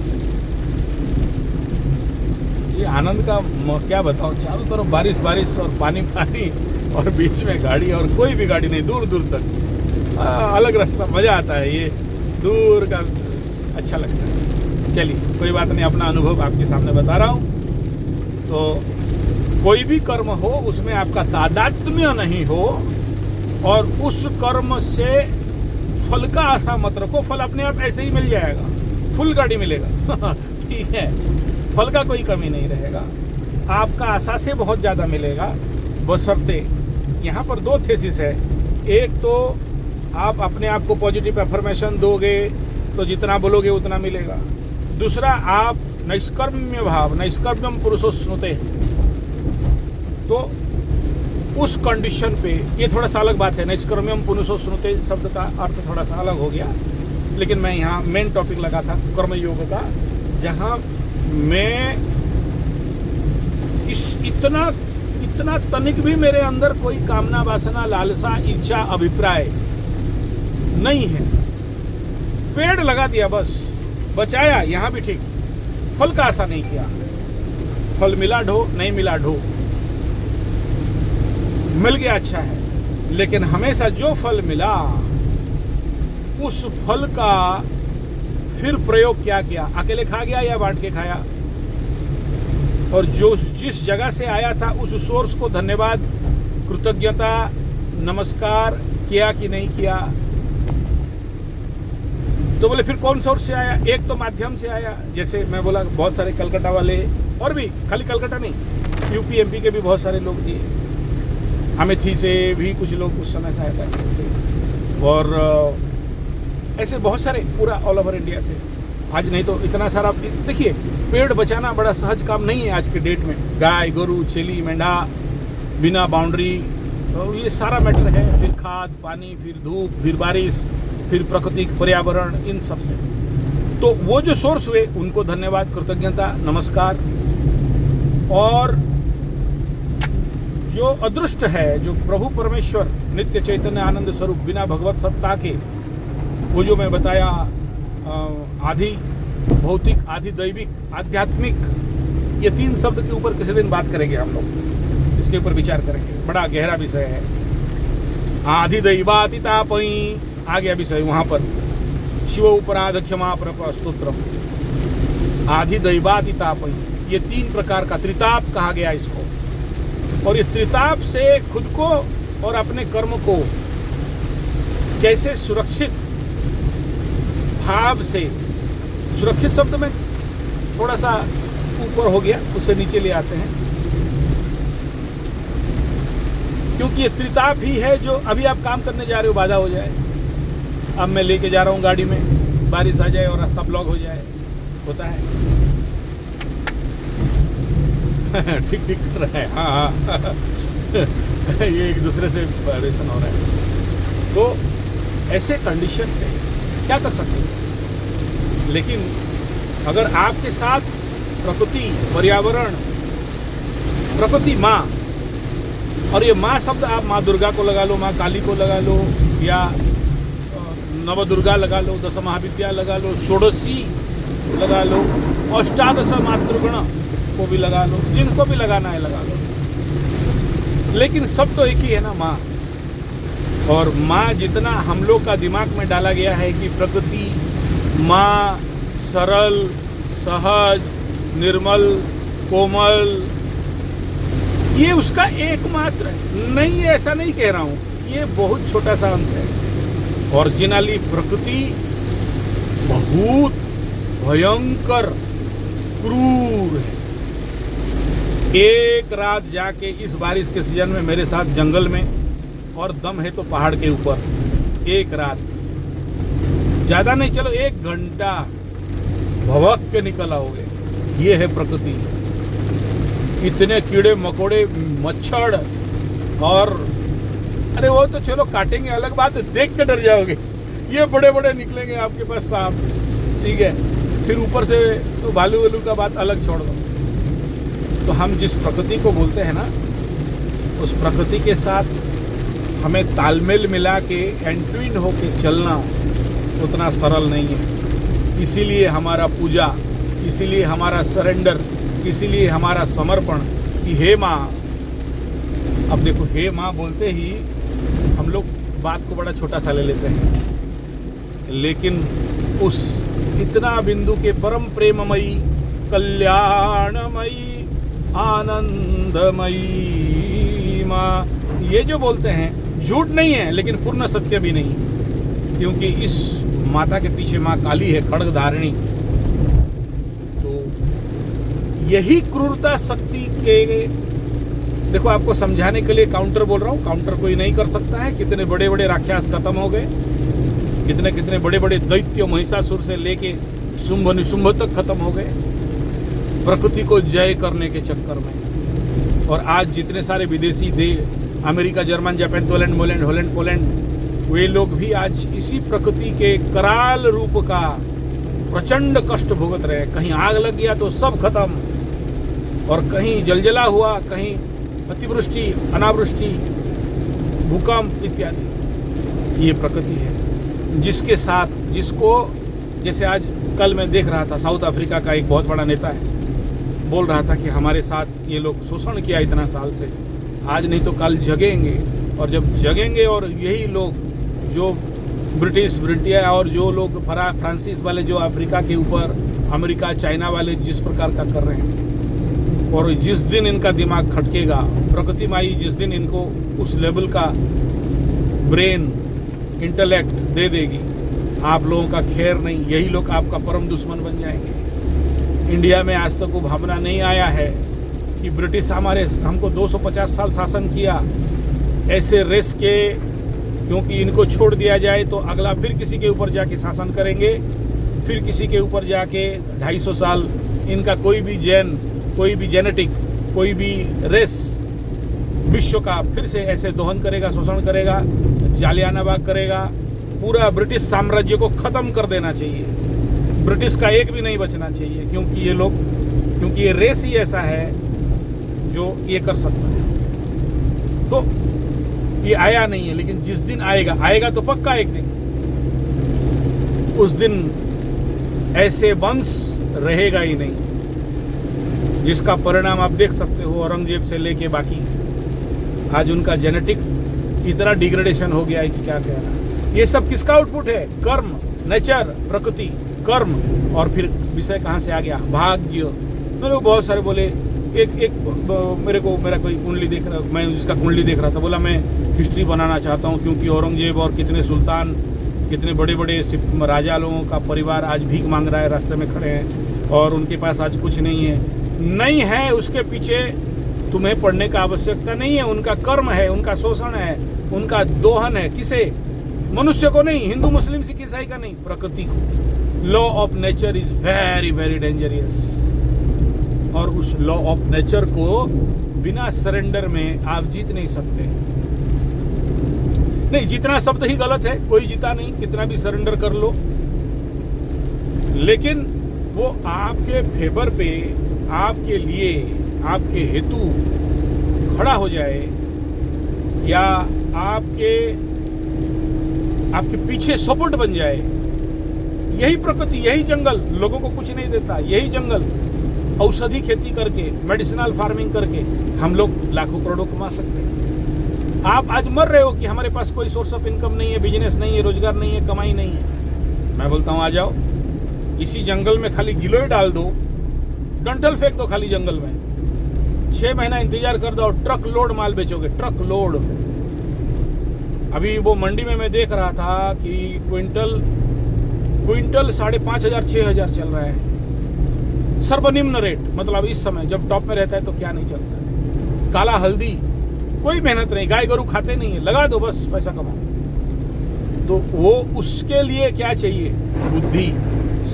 A: ये आनंद का क्या बताऊं, चारों तरफ बारिश बारिश और पानी पानी और बीच में गाड़ी, और कोई भी गाड़ी नहीं, दूर दूर तक अलग रास्ता, मज़ा आता है। ये दूर का अच्छा लगता है। चलिए कोई बात नहीं, अपना अनुभव आपके सामने बता रहा हूँ। तो कोई भी कर्म हो उसमें आपका तादात्म्य नहीं हो, और उस कर्म से फल का आशा मत रखो। फल अपने आप ऐसे ही मिल जाएगा, फुल गाड़ी मिलेगा ठीक है, फल का कोई कमी नहीं रहेगा। आपका आशा से बहुत ज़्यादा मिलेगा, बशर्ते यहाँ पर दो थेसिस है। एक तो आप अपने आप को पॉजिटिव एफर्मेशन दोगे तो जितना बोलोगे उतना मिलेगा। दूसरा, आप नैष्कर्म्य भाव, नैष्कर्म्यम पुरुषो स्नुते, तो उस कंडीशन पे, ये थोड़ा सा अलग बात है। नैष्कर्म्यम पुरुषो स्नुते शब्द का अर्थ थोड़ा सा अलग हो गया, लेकिन मैं यहाँ मेन टॉपिक लगा था कर्मयोग का, जहाँ मैं इतना तनिक भी मेरे अंदर कोई कामना, वासना, लालसा, इच्छा, अभिप्राय नहीं है। पेड़ लगा दिया, बस बचाया, यहाँ भी ठीक। फल का आशा नहीं किया। फल मिला ढो, नहीं मिला ढो, मिल गया अच्छा है। लेकिन हमेशा जो फल मिला, उस फल का फिर प्रयोग क्या किया, अकेले खा गया या बांट के खाया, और जो जिस जगह से आया था उस सोर्स को धन्यवाद, कृतज्ञता, नमस्कार किया कि नहीं किया। तो बोले फिर कौन सोर्स से आया? एक तो माध्यम से आया, जैसे मैं बोला बहुत सारे कलकत्ता वाले, और भी खाली कलकत्ता नहीं, यूपी एमपी के भी बहुत सारे लोग दिए, अमेठी से भी कुछ लोग उस समय सहायता किए, और ऐसे बहुत सारे पूरा ऑल ओवर इंडिया से। आज नहीं तो इतना सारा, देखिए पेड़ बचाना बड़ा सहज काम नहीं है आज के डेट में। गाय, गोरू, छेली, मेंढा, बिना बाउंड्री, तो ये सारा मैटर है। फिर खाद पानी, फिर धूप, फिर बारिश, फिर प्राकृतिक पर्यावरण, इन सब से। तो वो जो सोर्स हुए उनको धन्यवाद, कृतज्ञता, नमस्कार। और जो अदृष्ट है, जो प्रभु परमेश्वर नित्य चैतन्य आनंद स्वरूप, बिना भगवत सत्ता के, वो जो मैं बताया, आधि भौतिक, आधि दैविक, आध्यात्मिक, ये तीन शब्द के ऊपर किसी दिन बात करेंगे हम लोग, इसके ऊपर विचार करेंगे। बड़ा गहरा विषय है। आधि दैवातितापई आ गया विषय वहाँ पर। शिव उपराध क्षमा प्रप स्तोत्रम। आधि दैवातितापई, ये तीन प्रकार का त्रिताप कहा गया इसको। और ये त्रिताप से खुद को और अपने कर्म को कैसे सुरक्षित भाव से, सुरक्षित शब्द में थोड़ा सा ऊपर हो गया, उससे नीचे ले आते हैं, क्योंकि ये त्रिताप ही है जो अभी आप काम करने जा रहे हो, बाधा हो जाए। अब मैं लेके जा रहा हूँ गाड़ी में, बारिश आ जाए और रास्ता ब्लॉक हो जाए, होता है ठीक ठीक कर रहा है, हाँ ये एक दूसरे से रिलेशन हो रहा है। तो ऐसे कंडीशन पे क्या कर सकते हैं? लेकिन अगर आपके साथ प्रकृति, पर्यावरण, प्रकृति माँ, और ये माँ शब्द आप माँ दुर्गा को लगा लो, माँ काली को लगा लो, या नव दुर्गा लगा लो, दश महाविद्या लगा लो, षोडशी लगा लो, अष्टादश मातृगण को भी लगा लो, जिनको भी लगाना है लगा लो। लेकिन सब तो एक ही है ना, माँ। और माँ जितना हम लोग का दिमाग में डाला गया है कि प्रकृति माँ सरल, सहज, निर्मल, कोमल, ये उसका एकमात्र नहीं है, ऐसा नहीं कह रहा हूँ, ये बहुत छोटा सा अंश है। ओरिजिनली प्रकृति बहुत भयंकर क्रूर है। एक रात जाके इस बारिश के सीजन में मेरे साथ जंगल में, और दम है तो पहाड़ के ऊपर, एक रात, ज्यादा नहीं, चलो 1 घंटा भवक के निकल आओगे। ये है प्रकृति। इतने कीड़े मकोड़े, मच्छर, और अरे वो तो चलो काटेंगे अलग बात है, देख के डर जाओगे। ये बड़े बड़े निकलेंगे आपके पास सांप, ठीक है। फिर ऊपर से तो भालू वालू का बात अलग छोड़ दो। तो हम जिस प्रकृति को बोलते हैं ना, उस प्रकृति के साथ हमें तालमेल मिला के एंट्विन होके चलना उतना सरल नहीं है। इसीलिए हमारा पूजा, इसीलिए हमारा सरेंडर, इसीलिए हमारा समर्पण कि हे माँ। अब देखो, हे माँ बोलते ही हम लोग बात को बड़ा छोटा सा ले लेते हैं, लेकिन उस इतना बिंदु के परम प्रेममयी, कल्याणमयी, आनंदमयी माँ, ये जो बोलते हैं झूठ नहीं है, लेकिन पूर्ण सत्य भी नहीं, क्योंकि इस माता के पीछे माँ काली है, खड्ग धारिणी। तो यही क्रूरता शक्ति के, देखो आपको समझाने के लिए काउंटर बोल रहा हूँ, काउंटर कोई नहीं कर सकता है। कितने बड़े बड़े राक्षस खत्म हो गए, कितने कितने बड़े बड़े दैत्य महिषासुर से लेके शुंभ निशुंभ तक खत्म हो गए प्रकृति को जय करने के चक्कर में। और आज जितने सारे विदेशी देश, America, German, Japan, Holland, Poland, वे लोग भी आज इसी प्रकृति के कराल रूप का प्रचंड कष्ट भुगत रहे। कहीं आग लग गया तो सब खत्म, और कहीं जलजला हुआ, कहीं अतिवृष्टि, अनावृष्टि, भूकंप इत्यादि। ये प्रकृति है जिसके साथ, जिसको, जैसे आज कल मैं देख रहा था, साउथ अफ्रीका का एक बहुत बड़ा नेता है, बोल रहा था कि हमारे साथ ये लोग शोषण किया इतना साल से, आज नहीं तो कल जगेंगे। और जब जगेंगे और यही लोग जो ब्रिटिया और जो लोग फ्रांसीस वाले जो अफ्रीका के ऊपर, अमेरिका, चाइना वाले जिस प्रकार का कर रहे हैं, और जिस दिन इनका दिमाग खटकेगा, प्रकृति माई जिस दिन इनको उस लेवल का ब्रेन, इंटेलेक्ट दे देगी, आप लोगों का खैर नहीं, यही लोग आपका परम दुश्मन बन जाएंगे। इंडिया में आज तक वो भावना नहीं आया है कि ब्रिटिश हमको 250 साल शासन किया, ऐसे रेस के, क्योंकि इनको छोड़ दिया जाए तो अगला फिर किसी के ऊपर जाके शासन करेंगे, फिर किसी के ऊपर जाके 250 साल इनका कोई भी कोई भी जेनेटिक, कोई भी रेस विश्व का फिर से ऐसे दोहन करेगा, शोषण करेगा, जालियाना बाग करेगा। पूरा ब्रिटिश साम्राज्य को खत्म कर देना चाहिए, ब्रिटिश का एक भी नहीं बचना चाहिए, क्योंकि ये रेस ही ऐसा है जो ये कर सकता है। तो ये आया नहीं है, लेकिन जिस दिन आएगा तो पक्का एक दिन, उस दिन ऐसे वंश रहेगा ही नहीं, जिसका परिणाम आप देख सकते हो। औरंगजेब से लेके बाकी आज उनका जेनेटिक इतना डिग्रेडेशन हो गया है कि क्या कहना। ये सब किसका आउटपुट है? कर्म, नेचर, प्रकृति, कर्म, और फिर विषय कहाँ से आ गया? भाग्य। मेरे को बहुत सारे बोले, एक मेरा कोई कुंडली देख रहा, मैं जिसका कुंडली देख रहा था, बोला मैं हिस्ट्री बनाना चाहता हूँ, क्योंकि औरंगजेब और कितने सुल्तान, कितने बड़े बड़े राजा लोगों का परिवार आज भीख मांग रहा है, रास्ते में खड़े हैं और उनके पास आज कुछ नहीं है। उसके पीछे तुम्हें पढ़ने का आवश्यकता नहीं है, उनका कर्म है, उनका शोषण है, उनका दोहन है। किसे? मनुष्य को नहीं, हिंदू, मुस्लिम, सिख, ईसाई का नहीं, प्रकृति को। Law of nature is very very dangerous, और उस लॉ ऑफ नेचर को बिना सरेंडर में आप जीत नहीं सकते। नहीं, जीतना शब्द ही गलत है, कोई जीता नहीं, कितना भी सरेंडर कर लो, लेकिन वो आपके फेवर पे, आपके लिए, आपके हेतु खड़ा हो जाए, या आपके पीछे सपोर्ट बन जाए। यही प्रकृति, यही जंगल लोगों को कुछ नहीं देता। यही जंगल औषधि खेती करके, मेडिसिनल फार्मिंग करके हम लोग लाखों करोड़ों कमा सकते हैं। आप आज मर रहे हो कि हमारे पास कोई सोर्स ऑफ इनकम नहीं है, बिजनेस नहीं है, रोजगार नहीं है, कमाई नहीं है। मैं बोलता हूँ आ जाओ, इसी जंगल में खाली गिलोय डाल दो, डंठल फेंक दो खाली जंगल में, 6 महीना इंतजार कर दो, ट्रक लोड माल बेचोगे, ट्रक लोड। अभी वो मंडी में मैं देख रहा था कि क्विंटल 5,500 6,000 चल रहा है, सर्वनिम्न रेट। मतलब इस समय जब टॉप में रहता है तो क्या नहीं चलता है। काला हल्दी, कोई मेहनत नहीं, गाय गोरू खाते नहीं है, लगा दो बस, पैसा कमाओ। तो वो उसके लिए क्या चाहिए? बुद्धि,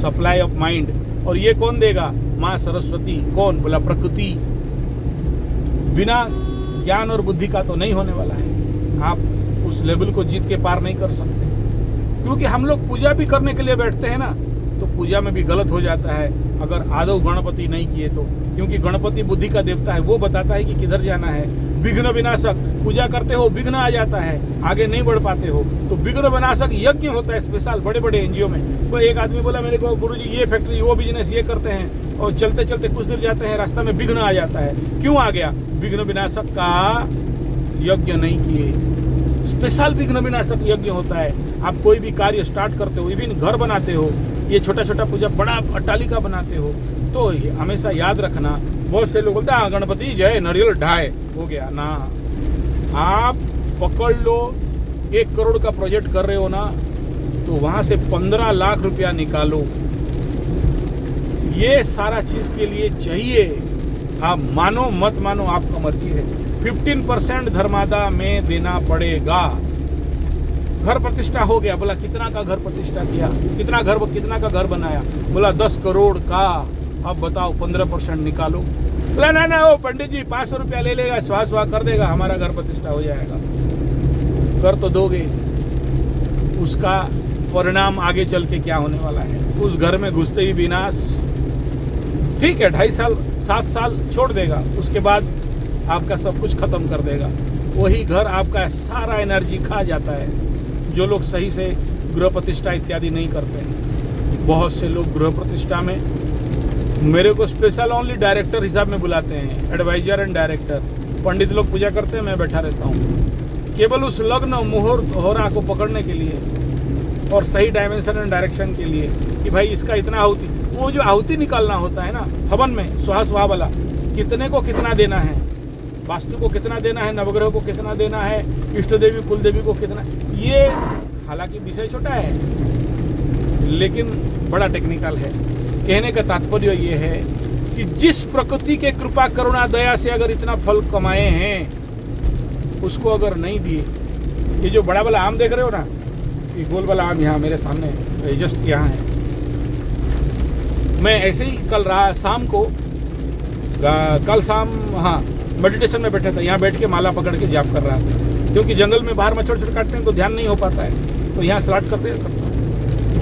A: सप्लाई ऑफ माइंड। और ये कौन देगा? माँ सरस्वती। कौन? बोला प्रकृति। बिना ज्ञान और बुद्धि का तो नहीं होने वाला है। आप उस लेवल को जीत के पार नहीं कर सकते, क्योंकि हम लोग पूजा भी करने के लिए बैठते हैं ना, तो पूजा में भी गलत हो जाता है अगर आदौ गणपति नहीं किए तो, क्योंकि गणपति बुद्धि का देवता है, वो बताता है कि किधर जाना है। विघ्न विनाशक, पूजा करते हो विघ्न आ जाता है, आगे नहीं बढ़ पाते हो, तो विघ्न विनाशक यज्ञ होता है स्पेशल बड़े बड़े एनजीओ में। तो एक आदमी बोला मेरे को गुरुजी ये फैक्ट्री वो बिजनेस ये करते हैं, और चलते चलते कुछ दूर जाते हैं, रास्ता में विघ्न आ जाता है। क्यों आ गया? विघ्न विनाशक का यज्ञ नहीं किए। स्पेशल विघ्न विनाशक यज्ञ होता है। आप कोई भी कार्य स्टार्ट करते हो, इवन घर बनाते हो, ये छोटा छोटा पूजा बड़ा अट्टालिका बनाते हो, तो हमेशा याद रखना। बहुत से लोग बोलते हैं गणपति जय नारियल ढाए हो गया ना। आप पकड़ लो 1 करोड़ का प्रोजेक्ट कर रहे हो ना, तो वहां से 15 लाख रुपया निकालो। ये सारा चीज के लिए चाहिए। आप मानो मत मानो आपका मर्जी है। 15% धर्मादा में देना पड़ेगा। घर प्रतिष्ठा हो गया, बोला कितना का घर प्रतिष्ठा किया, कितना का घर बनाया, बोला 10 करोड़ का। अब बताओ 15% निकालो। बोला ना वो पंडित जी 500 रुपया ले लेगा, स्वाहा कर देगा, हमारा घर प्रतिष्ठा हो जाएगा। कर तो दोगे, उसका परिणाम आगे चल के क्या होने वाला है? उस घर में घुसते ही विनाश। ठीक है 2.5 साल 7 साल छोड़ देगा, उसके बाद आपका सब कुछ खत्म कर देगा। वही घर आपका सारा एनर्जी खा जाता है। जो लोग सही से गृह प्रतिष्ठा इत्यादि नहीं करते हैं, बहुत से लोग गृह प्रतिष्ठा में मेरे को स्पेशल ओनली डायरेक्टर हिसाब में बुलाते हैं, एडवाइजर एंड डायरेक्टर। पंडित लोग पूजा करते हैं, मैं बैठा रहता हूँ केवल उस लग्न मुहूर्त होरा को पकड़ने के लिए और सही डायमेंशन एंड डायरेक्शन के लिए कि भाई इसका इतना आहुति, वो जो आहुति निकालना होता है ना हवन में, स्वाहा वाला, कितने को कितना देना है, वास्तु को कितना देना है, नवग्रह को कितना देना है, इष्ट देवी कुल देवी को कितना, ये हालांकि विषय छोटा है लेकिन बड़ा टेक्निकल है। कहने का तात्पर्य ये है कि जिस प्रकृति के कृपा करुणा दया से अगर इतना फल कमाए हैं, उसको अगर नहीं दिए, ये जो बड़ा वाला आम देख रहे हो ना, ये गोल वाला आम यहाँ मेरे सामने जस्ट यहाँ है। मैं ऐसे ही कल शाम हाँ मेडिटेशन में बैठा था, यहाँ बैठ के माला पकड़ के जाप कर रहा था, क्योंकि जंगल में बाहर मच्छर काटते हैं तो ध्यान नहीं हो पाता है, तो यहाँ स्टार्ट करते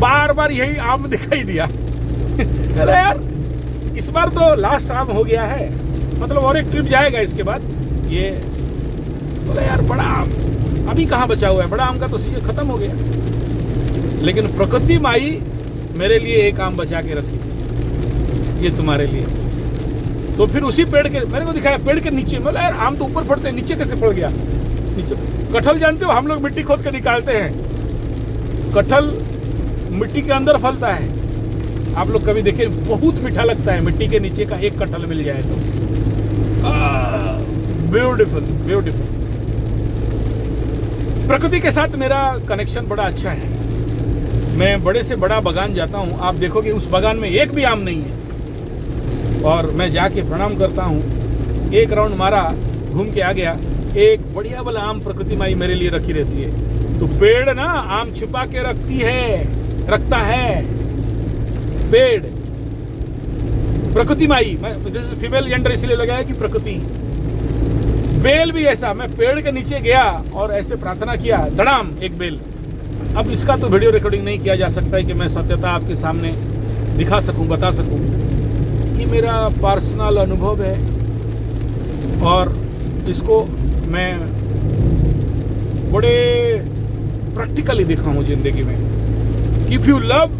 A: बार बार यही आम दिखाई दिया। अरे यार इस बार तो लास्ट आम हो गया है, मतलब और एक ट्रिप जाएगा इसके बाद। ये बोले यार बड़ा आम अभी कहाँ बचा हुआ है, बड़ा आम का तो सीजन खत्म हो गया। लेकिन प्रकृति माई मेरे लिए एक आम बचा के रखी थी, ये तुम्हारे लिए। तो फिर उसी पेड़ के मेरे को दिखाया, पेड़ के नीचे। बोला यार आम तो ऊपर फड़ते हैं, नीचे कैसे फड़ गया? नीचे कटहल जानते हो, हम लोग मिट्टी खोद के निकालते हैं, कटहल मिट्टी के अंदर फलता है। आप लोग कभी देखे, बहुत मीठा लगता है, मिट्टी के नीचे का एक कटहल मिल जाए तो। Beautiful beautiful. प्रकृति के साथ मेरा कनेक्शन बड़ा अच्छा है। मैं बड़े से बड़ा बागान जाता हूँ, आप देखोगे उस बागान में एक भी आम नहीं है, और मैं जाके प्रणाम करता हूँ। एक राउंड मारा, घूम के आ गया, एक बढ़िया वाला आम प्रकृति माई मेरे लिए रखी रहती है। तो पेड़ ना आम छुपा के रखता है पेड़। प्रकृति माई, दिस फीमेल जेंडर इसलिए लगाया कि प्रकृति। बेल भी ऐसा, मैं पेड़ के नीचे गया और ऐसे प्रार्थना किया, धड़ाम एक बेल। अब इसका तो वीडियो रिकॉर्डिंग नहीं किया जा सकता है कि मैं सत्यता आपके सामने दिखा सकूं, बता सकूं। ये मेरा पर्सनल अनुभव है और इसको मैं बड़े प्रैक्टिकली देखा हूं जिंदगी में। इफ यू लव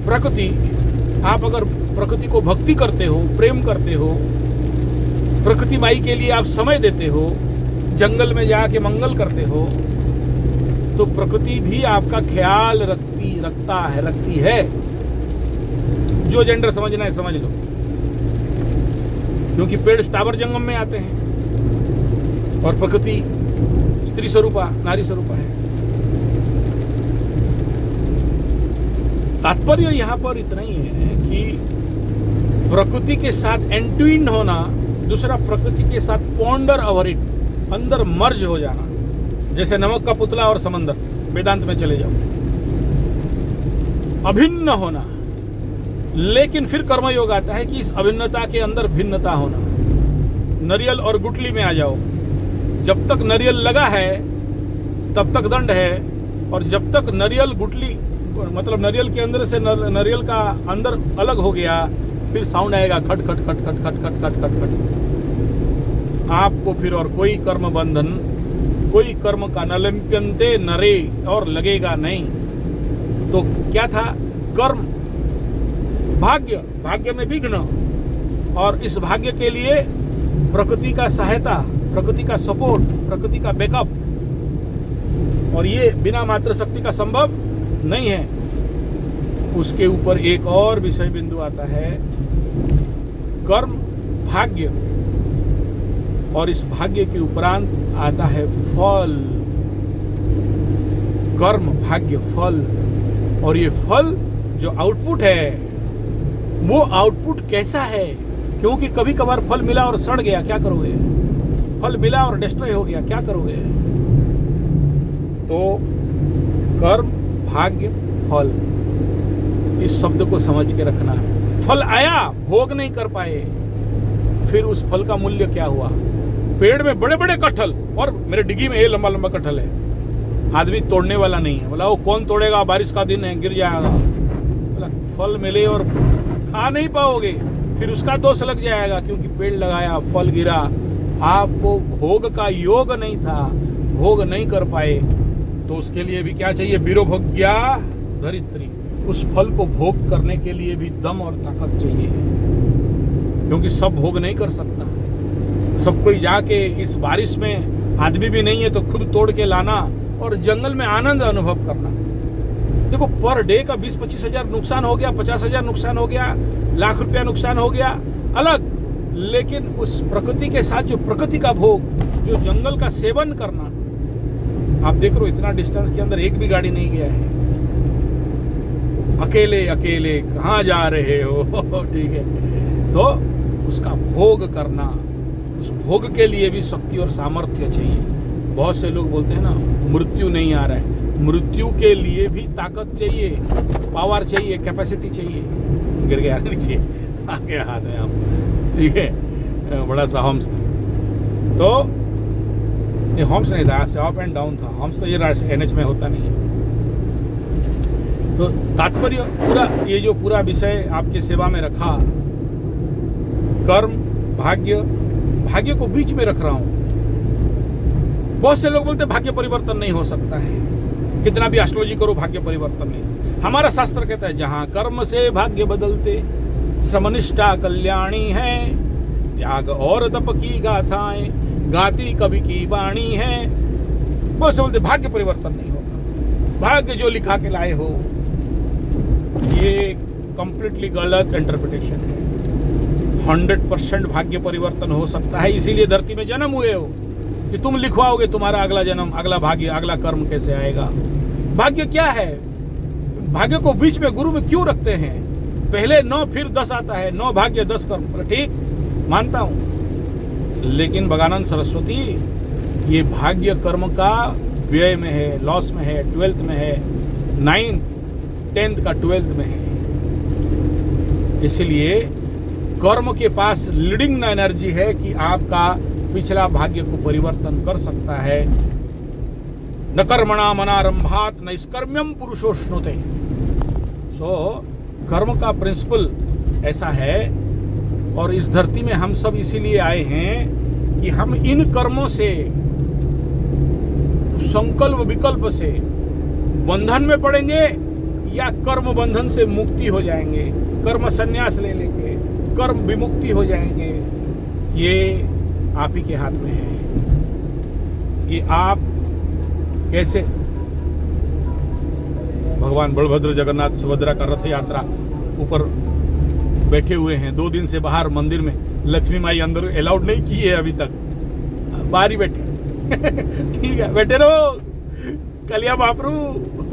A: प्रकृति, आप अगर प्रकृति को भक्ति करते हो, प्रेम करते हो, प्रकृति माई के लिए आप समय देते हो, जंगल में जाके मंगल करते हो, तो प्रकृति भी आपका ख्याल रखती है। जो जेंडर समझना है समझ लो, क्योंकि पेड़ स्थावर जंगम में आते हैं और प्रकृति स्त्री स्वरूपा नारी स्वरूपा है। तात्पर्य यहाँ पर इतना ही है कि प्रकृति के साथ एंट्विन होना, दूसरा प्रकृति के साथ पॉन्डर ओवर इट, अंदर मर्ज हो जाना, जैसे नमक का पुतला और समंदर, वेदांत में चले जाओ, अभिन्न होना। लेकिन फिर कर्मयोग आता है कि इस अभिन्नता के अंदर भिन्नता होना। नरियल और गुटली में आ जाओ, जब तक नरियल लगा है तब तक दंड है, और जब तक नरियल गुटली मतलब नारियल के अंदर से नारियल का अंदर अलग हो गया, फिर साउंड आएगा खट खट खट खट खट खट खट खट खट। आपको फिर और कोई कर्म बंधन, कोई कर्म का न लिप्यन्ते नरे, और लगेगा नहीं। तो क्या था? कर्म, भाग्य, भाग्य में विघ्न, और इस भाग्य के लिए प्रकृति का सहायता, प्रकृति का सपोर्ट, प्रकृति का बैकअप, और ये बिना मात्र शक्ति का संभव नहीं है। उसके ऊपर एक और विषय बिंदु आता है, कर्म, भाग्य, और इस भाग्य के उपरांत आता है फल। कर्म, भाग्य, फल, और ये फल जो आउटपुट है, वो आउटपुट कैसा है? क्योंकि कभी कभार फल मिला और सड़ गया, क्या करोगे? फल मिला और डिस्ट्रॉय हो गया, क्या करोगे? तो कर्म, भाग्य, फल, इस शब्द को समझ के रखना है। फल आया, भोग नहीं कर पाए, फिर उस फल का मूल्य क्या हुआ? पेड़ में बड़े बड़े कटहल, और मेरे डिग्गी में ये लंबा लंबा कटहल है, आदमी तोड़ने वाला नहीं है। बोला वो कौन तोड़ेगा, बारिश का दिन है, गिर जाएगा। बोला फल मिले और खा नहीं पाओगे, फिर उसका दोष लग जाएगा, क्योंकि पेड़ लगाया, फल गिरा, आपको भोग का योग नहीं था, भोग नहीं कर पाए। तो उसके लिए भी क्या चाहिए? वीरोभोग्या धरित्री। उस फल को भोग करने के लिए भी दम और ताकत चाहिए, क्योंकि सब भोग नहीं कर सकता। सब कोई जाके इस बारिश में, आदमी भी नहीं है तो खुद तोड़ के लाना और जंगल में आनंद अनुभव करना। देखो पर डे का 20-25 हजार नुकसान हो गया, 50 हजार नुकसान हो गया, लाख रुपया नुकसान हो गया, अलग। लेकिन उस प्रकृति के साथ जो प्रकृति का भोग, जो जंगल का सेवन करना, आप देख रहे हो इतना डिस्टेंस के अंदर एक भी गाड़ी नहीं गया है, अकेले अकेले कहाँ जा रहे हो? ठीक है, तो उसका भोग करना, उस भोग के लिए भी शक्ति और सामर्थ्य चाहिए। बहुत से लोग बोलते हैं ना मृत्यु नहीं आ रहा है, मृत्यु के लिए भी ताकत चाहिए, पावर चाहिए, कैपेसिटी चाहिए। गिर गया नीचे, आगे हाथ में आप, ठीक है, बड़ा सा हम्स था। तो ये हम्स नहीं था, अप एंड डाउन था। हम्स तो ये NH में होता नहीं है। तो तात्पर्य पूरा, ये जो पूरा विषय आपके सेवा में रखा, कर्म, भाग्य, भाग्य को बीच में रख रहा हूं। बहुत से लोग बोलते भाग्य परिवर्तन नहीं हो सकता है, कितना भी एस्ट्रोलॉजी करो भाग्य परिवर्तन नहीं। हमारा शास्त्र कहता है जहां कर्म से भाग्य बदलते, श्रमनिष्ठा कल्याणी है, त्याग और तप की गाथाएं गाती कवि की वाणी है। बहुत से बोलते भाग्य परिवर्तन नहीं होगा, भाग्य जो लिखा के लाए हो, ये कंप्लीटली गलत इंटरप्रिटेशन है। 100% भाग्य परिवर्तन हो सकता है, इसीलिए धरती में जन्म हुए हो कि तुम लिखवाओगे तुम्हारा अगला जन्म, अगला भाग्य, अगला कर्म कैसे आएगा। भाग्य क्या है? भाग्य को बीच में गुरु में क्यों रखते हैं? पहले 9 फिर 10 आता है, 9 भाग्य 10 कर्म। ठीक मानता हूं, लेकिन भगानंद सरस्वती ये भाग्य कर्म का व्यय में है, लॉस में है, 12th में है, 9th 10th का 12th में है। इसलिए कर्म के पास लीडिंग एनर्जी है कि आपका पिछला भाग्य को परिवर्तन कर सकता है। न कर्मणा मनारंभात नैष्कर्म्यम पुरुषोष्णुते। सो कर्म का प्रिंसिपल ऐसा है, और इस धरती में हम सब इसीलिए आए हैं कि हम इन कर्मों से, संकल्प विकल्प से बंधन में पड़ेंगे या कर्म बंधन से मुक्ति हो जाएंगे, कर्म संन्यास ले लेंगे, कर्म विमुक्ति हो जाएंगे। ये आप ही के हाथ में है। ये आप कैसे, भगवान बलभद्र जगन्नाथ सुभद्रा का रथ यात्रा ऊपर बैठे हुए हैं, 2 दिन से बाहर मंदिर में, लक्ष्मी माई अंदर अलाउड नहीं की है अभी तक, बाहर ही बैठे। ठीक है, बैठे रहो, कलिया बापरू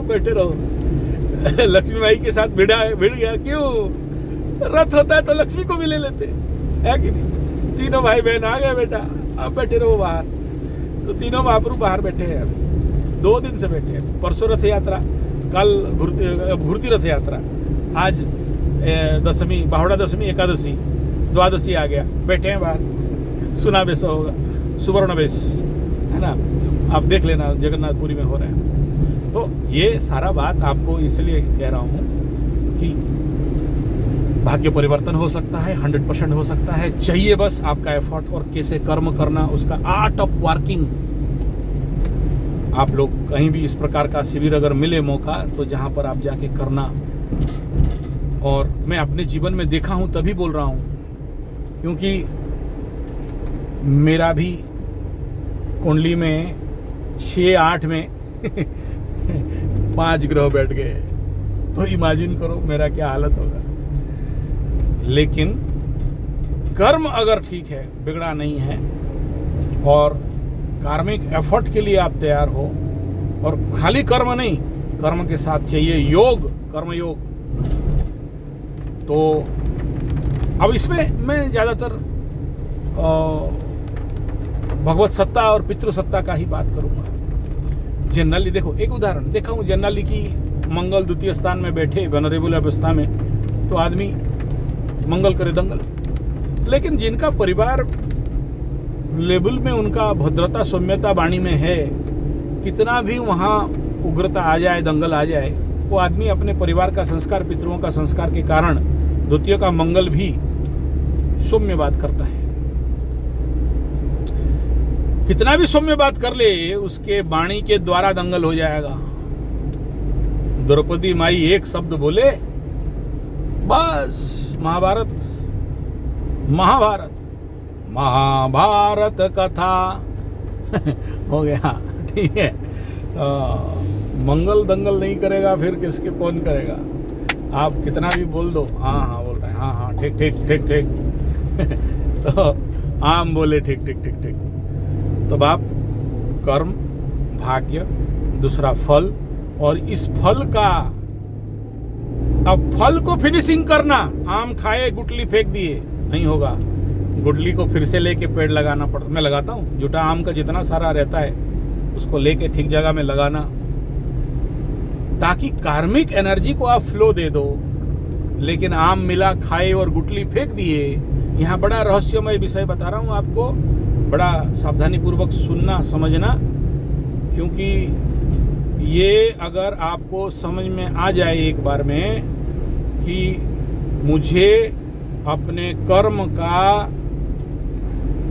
A: बैठे रहो। लक्ष्मी माई के साथ भिड़ गया, क्यों? रथ होता है तो लक्ष्मी को भी ले लेते है कि नहीं? तीनों भाई बहन आ गए बेटा, अब बैठे रहो बाहर। तो तीनों महाप्रभु बाहर बैठे हैं, अभी 2 दिन से बैठे हैं। परसों रथ यात्रा, कल घुरती रथ यात्रा, आज दशमी, बाहुड़ा दशमी, एकादशी, द्वादशी आ गया, बैठे हैं बाहर। सुना बेस होगा, सुवर्ण बेस है ना, आप देख लेना, जगन्नाथपुरी में हो रहा है। तो ये सारा बात आपको इसलिए कह रहा हूँ कि भाग्य परिवर्तन हो सकता है, 100% हो सकता है। चाहिए बस आपका एफर्ट और कैसे कर्म करना, उसका आर्ट ऑफ वर्किंग। आप लोग कहीं भी इस प्रकार का शिविर अगर मिले मौका, तो जहाँ पर आप जाके करना। और मैं अपने जीवन में देखा हूँ तभी बोल रहा हूँ, क्योंकि मेरा भी कुंडली में 6-8 में 5 ग्रह बैठ गए, तो इमेजिन करो मेरा क्या हालत होगा। लेकिन कर्म अगर ठीक है, बिगड़ा नहीं है, और कार्मिक एफर्ट के लिए आप तैयार हो, और खाली कर्म नहीं, कर्म के साथ चाहिए योग, कर्म योग। तो अब इसमें मैं ज़्यादातर भगवत सत्ता और पितृ सत्ता का ही बात करूंगा। जनरली देखो, एक उदाहरण देखा हूँ, जनरली की मंगल द्वितीय स्थान में बैठे वनरेबल अवस्था में, तो आदमी मंगल करे दंगल। लेकिन जिनका परिवार लेवल में उनका भद्रता सौम्यता वाणी में है, कितना भी वहाँ उग्रता आ जाए, दंगल आ जाए, वो आदमी अपने परिवार का संस्कार, पितरों का संस्कार के कारण द्वितीय का मंगल भी सौम्य बात करता है। कितना भी सौम्य बात कर ले, उसके वाणी के द्वारा दंगल हो जाएगा। द्रौपदी माई एक शब्द बोले, बस महाभारत कथा हो गया। ठीक है, मंगल दंगल नहीं करेगा फिर किसके, कौन करेगा? आप कितना भी बोल दो, हाँ बोल रहे हैं, हाँ ठीक तो आम बोले ठीक। तो बाप, कर्म, भाग्य, दूसरा फल, और इस फल का, अब फल को फिनिशिंग करना। आम खाए, गुटली फेंक दिए, नहीं होगा। गुटली को फिर से लेके पेड़ लगाना पड़ता। मैं लगाता हूँ, जुटा आम का जितना सारा रहता है उसको लेके ठीक जगह में लगाना, ताकि कार्मिक एनर्जी को आप फ्लो दे दो। लेकिन आम मिला, खाए और गुटली फेंक दिए। यहाँ बड़ा रहस्यमय विषय बता रहा हूँ आपको, बड़ा सावधानी पूर्वक सुनना, समझना, क्योंकि ये अगर आपको समझ में आ जाए एक बार में कि मुझे अपने कर्म का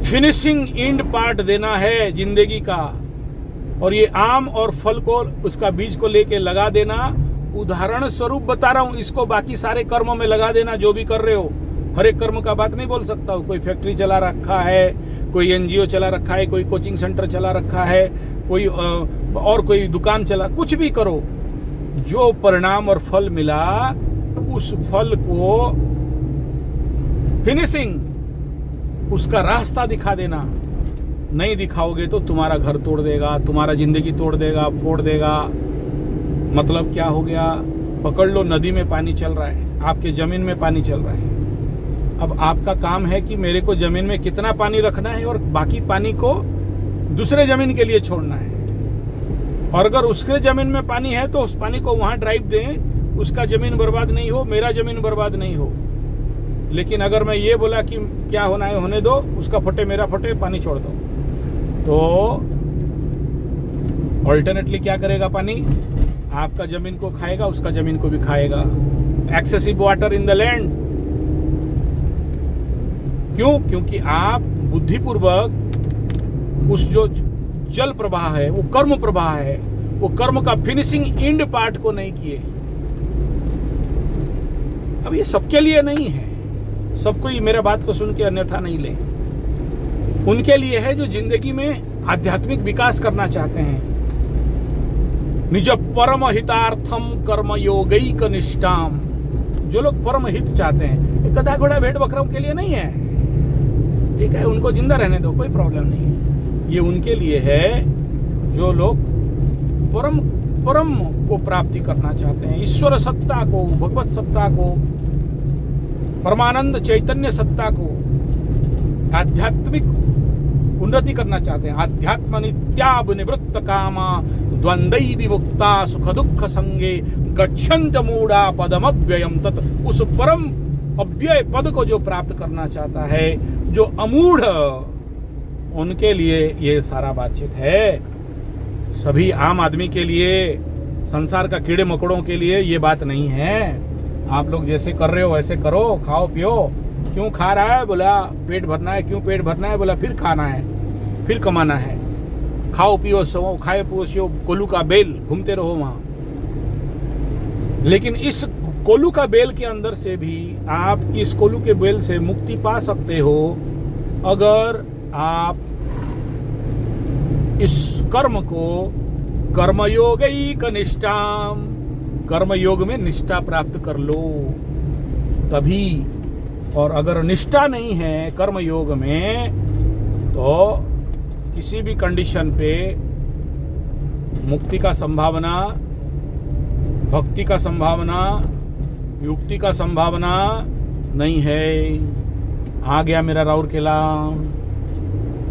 A: फिनिशिंग एंड पार्ट देना है जिंदगी का, और ये आम और फल को, उसका बीज को लेके लगा देना, उदाहरण स्वरूप बता रहा हूं, इसको बाकी सारे कर्मों में लगा देना जो भी कर रहे हो। हर एक कर्म का बात नहीं बोल सकता हूं। कोई फैक्ट्री चला रखा है, कोई एनजीओ चला रखा है, कोई कोचिंग सेंटर चला रखा है, कोई और कोई दुकान चला, कुछ भी करो, जो परिणाम और फल मिला, उस फल को फिनिशिंग, उसका रास्ता दिखा देना। नहीं दिखाओगे तो तुम्हारा घर तोड़ देगा, तुम्हारा जिंदगी तोड़ देगा, फोड़ देगा। मतलब क्या हो गया? पकड़ लो, नदी में पानी चल रहा है, आपके जमीन में पानी चल रहा है। अब आपका काम है कि मेरे को जमीन में कितना पानी रखना है और बाकी पानी को दूसरे जमीन के लिए छोड़ना है। और अगर उसके जमीन में पानी है तो उस पानी को वहां ड्राइव दें, उसका जमीन बर्बाद नहीं हो, मेरा जमीन बर्बाद नहीं हो। लेकिन अगर मैं ये बोला कि क्या होना है होने दो, उसका फटे मेरा फटे, पानी छोड़ दो, तो ऑल्टरनेटली क्या करेगा? पानी आपका जमीन को खाएगा, उसका जमीन को भी खाएगा। Excessive water in the land. क्यों? क्योंकि आप बुद्धिपूर्वक उस जो जल प्रवाह है, वो कर्म प्रवाह है, वो कर्म का फिनिशिंग एंड पार्ट को नहीं किए। अब ये सबके लिए नहीं है, सबको ही मेरा बात को सुन के अन्यथा नहीं ले। उनके लिए है जो जिंदगी में आध्यात्मिक विकास करना चाहते हैं। निज परम हितार्थम कर्म योगैक निष्ठाम, जो लोग परम हित चाहते हैं। गधा घोड़ा भेड़ बकरों के लिए नहीं है, ठीक है, उनको जिंदा रहने दो, कोई प्रॉब्लम नहीं है। ये उनके लिए है जो लोग परम को प्राप्ति करना चाहते हैं, ईश्वर सत्ता को, भगवत सत्ता को, परमानंद चैतन्य सत्ता को, आध्यात्मिक उन्नति करना चाहते हैं। आध्यात्म नित्याब निवृत्त कामा द्वंद्वै विमुक्ता सुख दुख संगे गच्छन्त मूढ़ा पदमव्ययम तत्। उस परम अव्यय पद को जो प्राप्त करना चाहता है, जो अमूढ़, उनके लिए ये सारा बातचीत है। सभी आम आदमी के लिए संसार का कीड़े मकोड़ों के लिए ये बात नहीं है। आप लोग जैसे कर रहे हो वैसे करो, खाओ पियो। क्यों खा रहा है? बोला पेट भरना है। क्यों पेट भरना है? बोला फिर खाना है, फिर कमाना है। खाओ पियो सो, खाए पियो, कोल्हू का बेल, घूमते रहो वहाँ। लेकिन इस कोल्हू का बेल के अंदर से भी आप इस कोल्हू के बेल से मुक्ति पा सकते हो अगर आप इस कर्म को कर्मयोगैक निष्ठाम, कर्मयोग में निष्ठा प्राप्त कर लो तभी। और अगर निष्ठा नहीं है कर्मयोग में तो किसी भी कंडीशन पे मुक्ति का संभावना, भक्ति का संभावना, युक्ति का संभावना नहीं है। आ गया मेरा राउरकेला,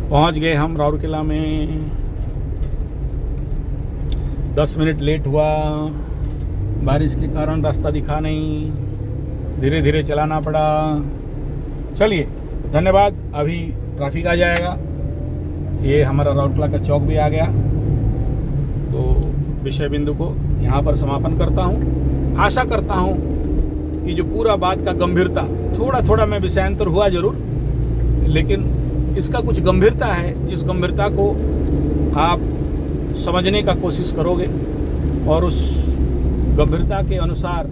A: पहुंच गए हम राउरकेला में। 10 मिनट लेट हुआ, बारिश के कारण रास्ता दिखा नहीं, धीरे धीरे चलाना पड़ा। चलिए धन्यवाद। अभी ट्रैफिक आ जाएगा। ये हमारा राउरकेला का चौक भी आ गया, तो विषय बिंदु को यहाँ पर समापन करता हूँ। आशा करता हूँ कि जो पूरा बात का गंभीरता, थोड़ा थोड़ा मैं विषयांतर हुआ जरूर, लेकिन इसका कुछ गंभीरता है, जिस गंभीरता को आप समझने का कोशिश करोगे और उस गंभीरता के अनुसार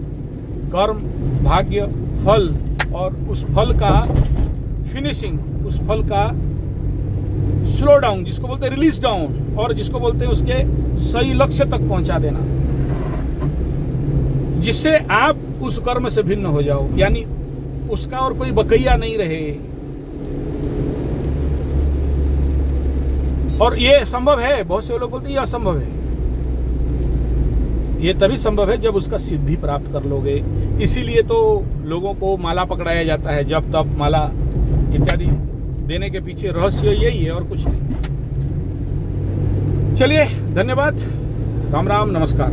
A: कर्म, भाग्य, फल और उस फल का फिनिशिंग, उस फल का स्लो डाउन, जिसको बोलते हैं रिलीज डाउन, और जिसको बोलते हैं उसके सही लक्ष्य तक पहुंचा देना, जिससे आप उस कर्म से भिन्न हो जाओ, यानी उसका और कोई बकैया नहीं रहे। और ये संभव है। बहुत से लोग बोलते हैं ये असंभव है। ये तभी संभव है जब उसका सिद्धि प्राप्त कर लोगे। इसीलिए तो लोगों को माला पकड़ाया जाता है, जब तप माला इत्यादि देने के पीछे रहस्य यही है और कुछ नहीं। चलिए धन्यवाद, राम राम, नमस्कार।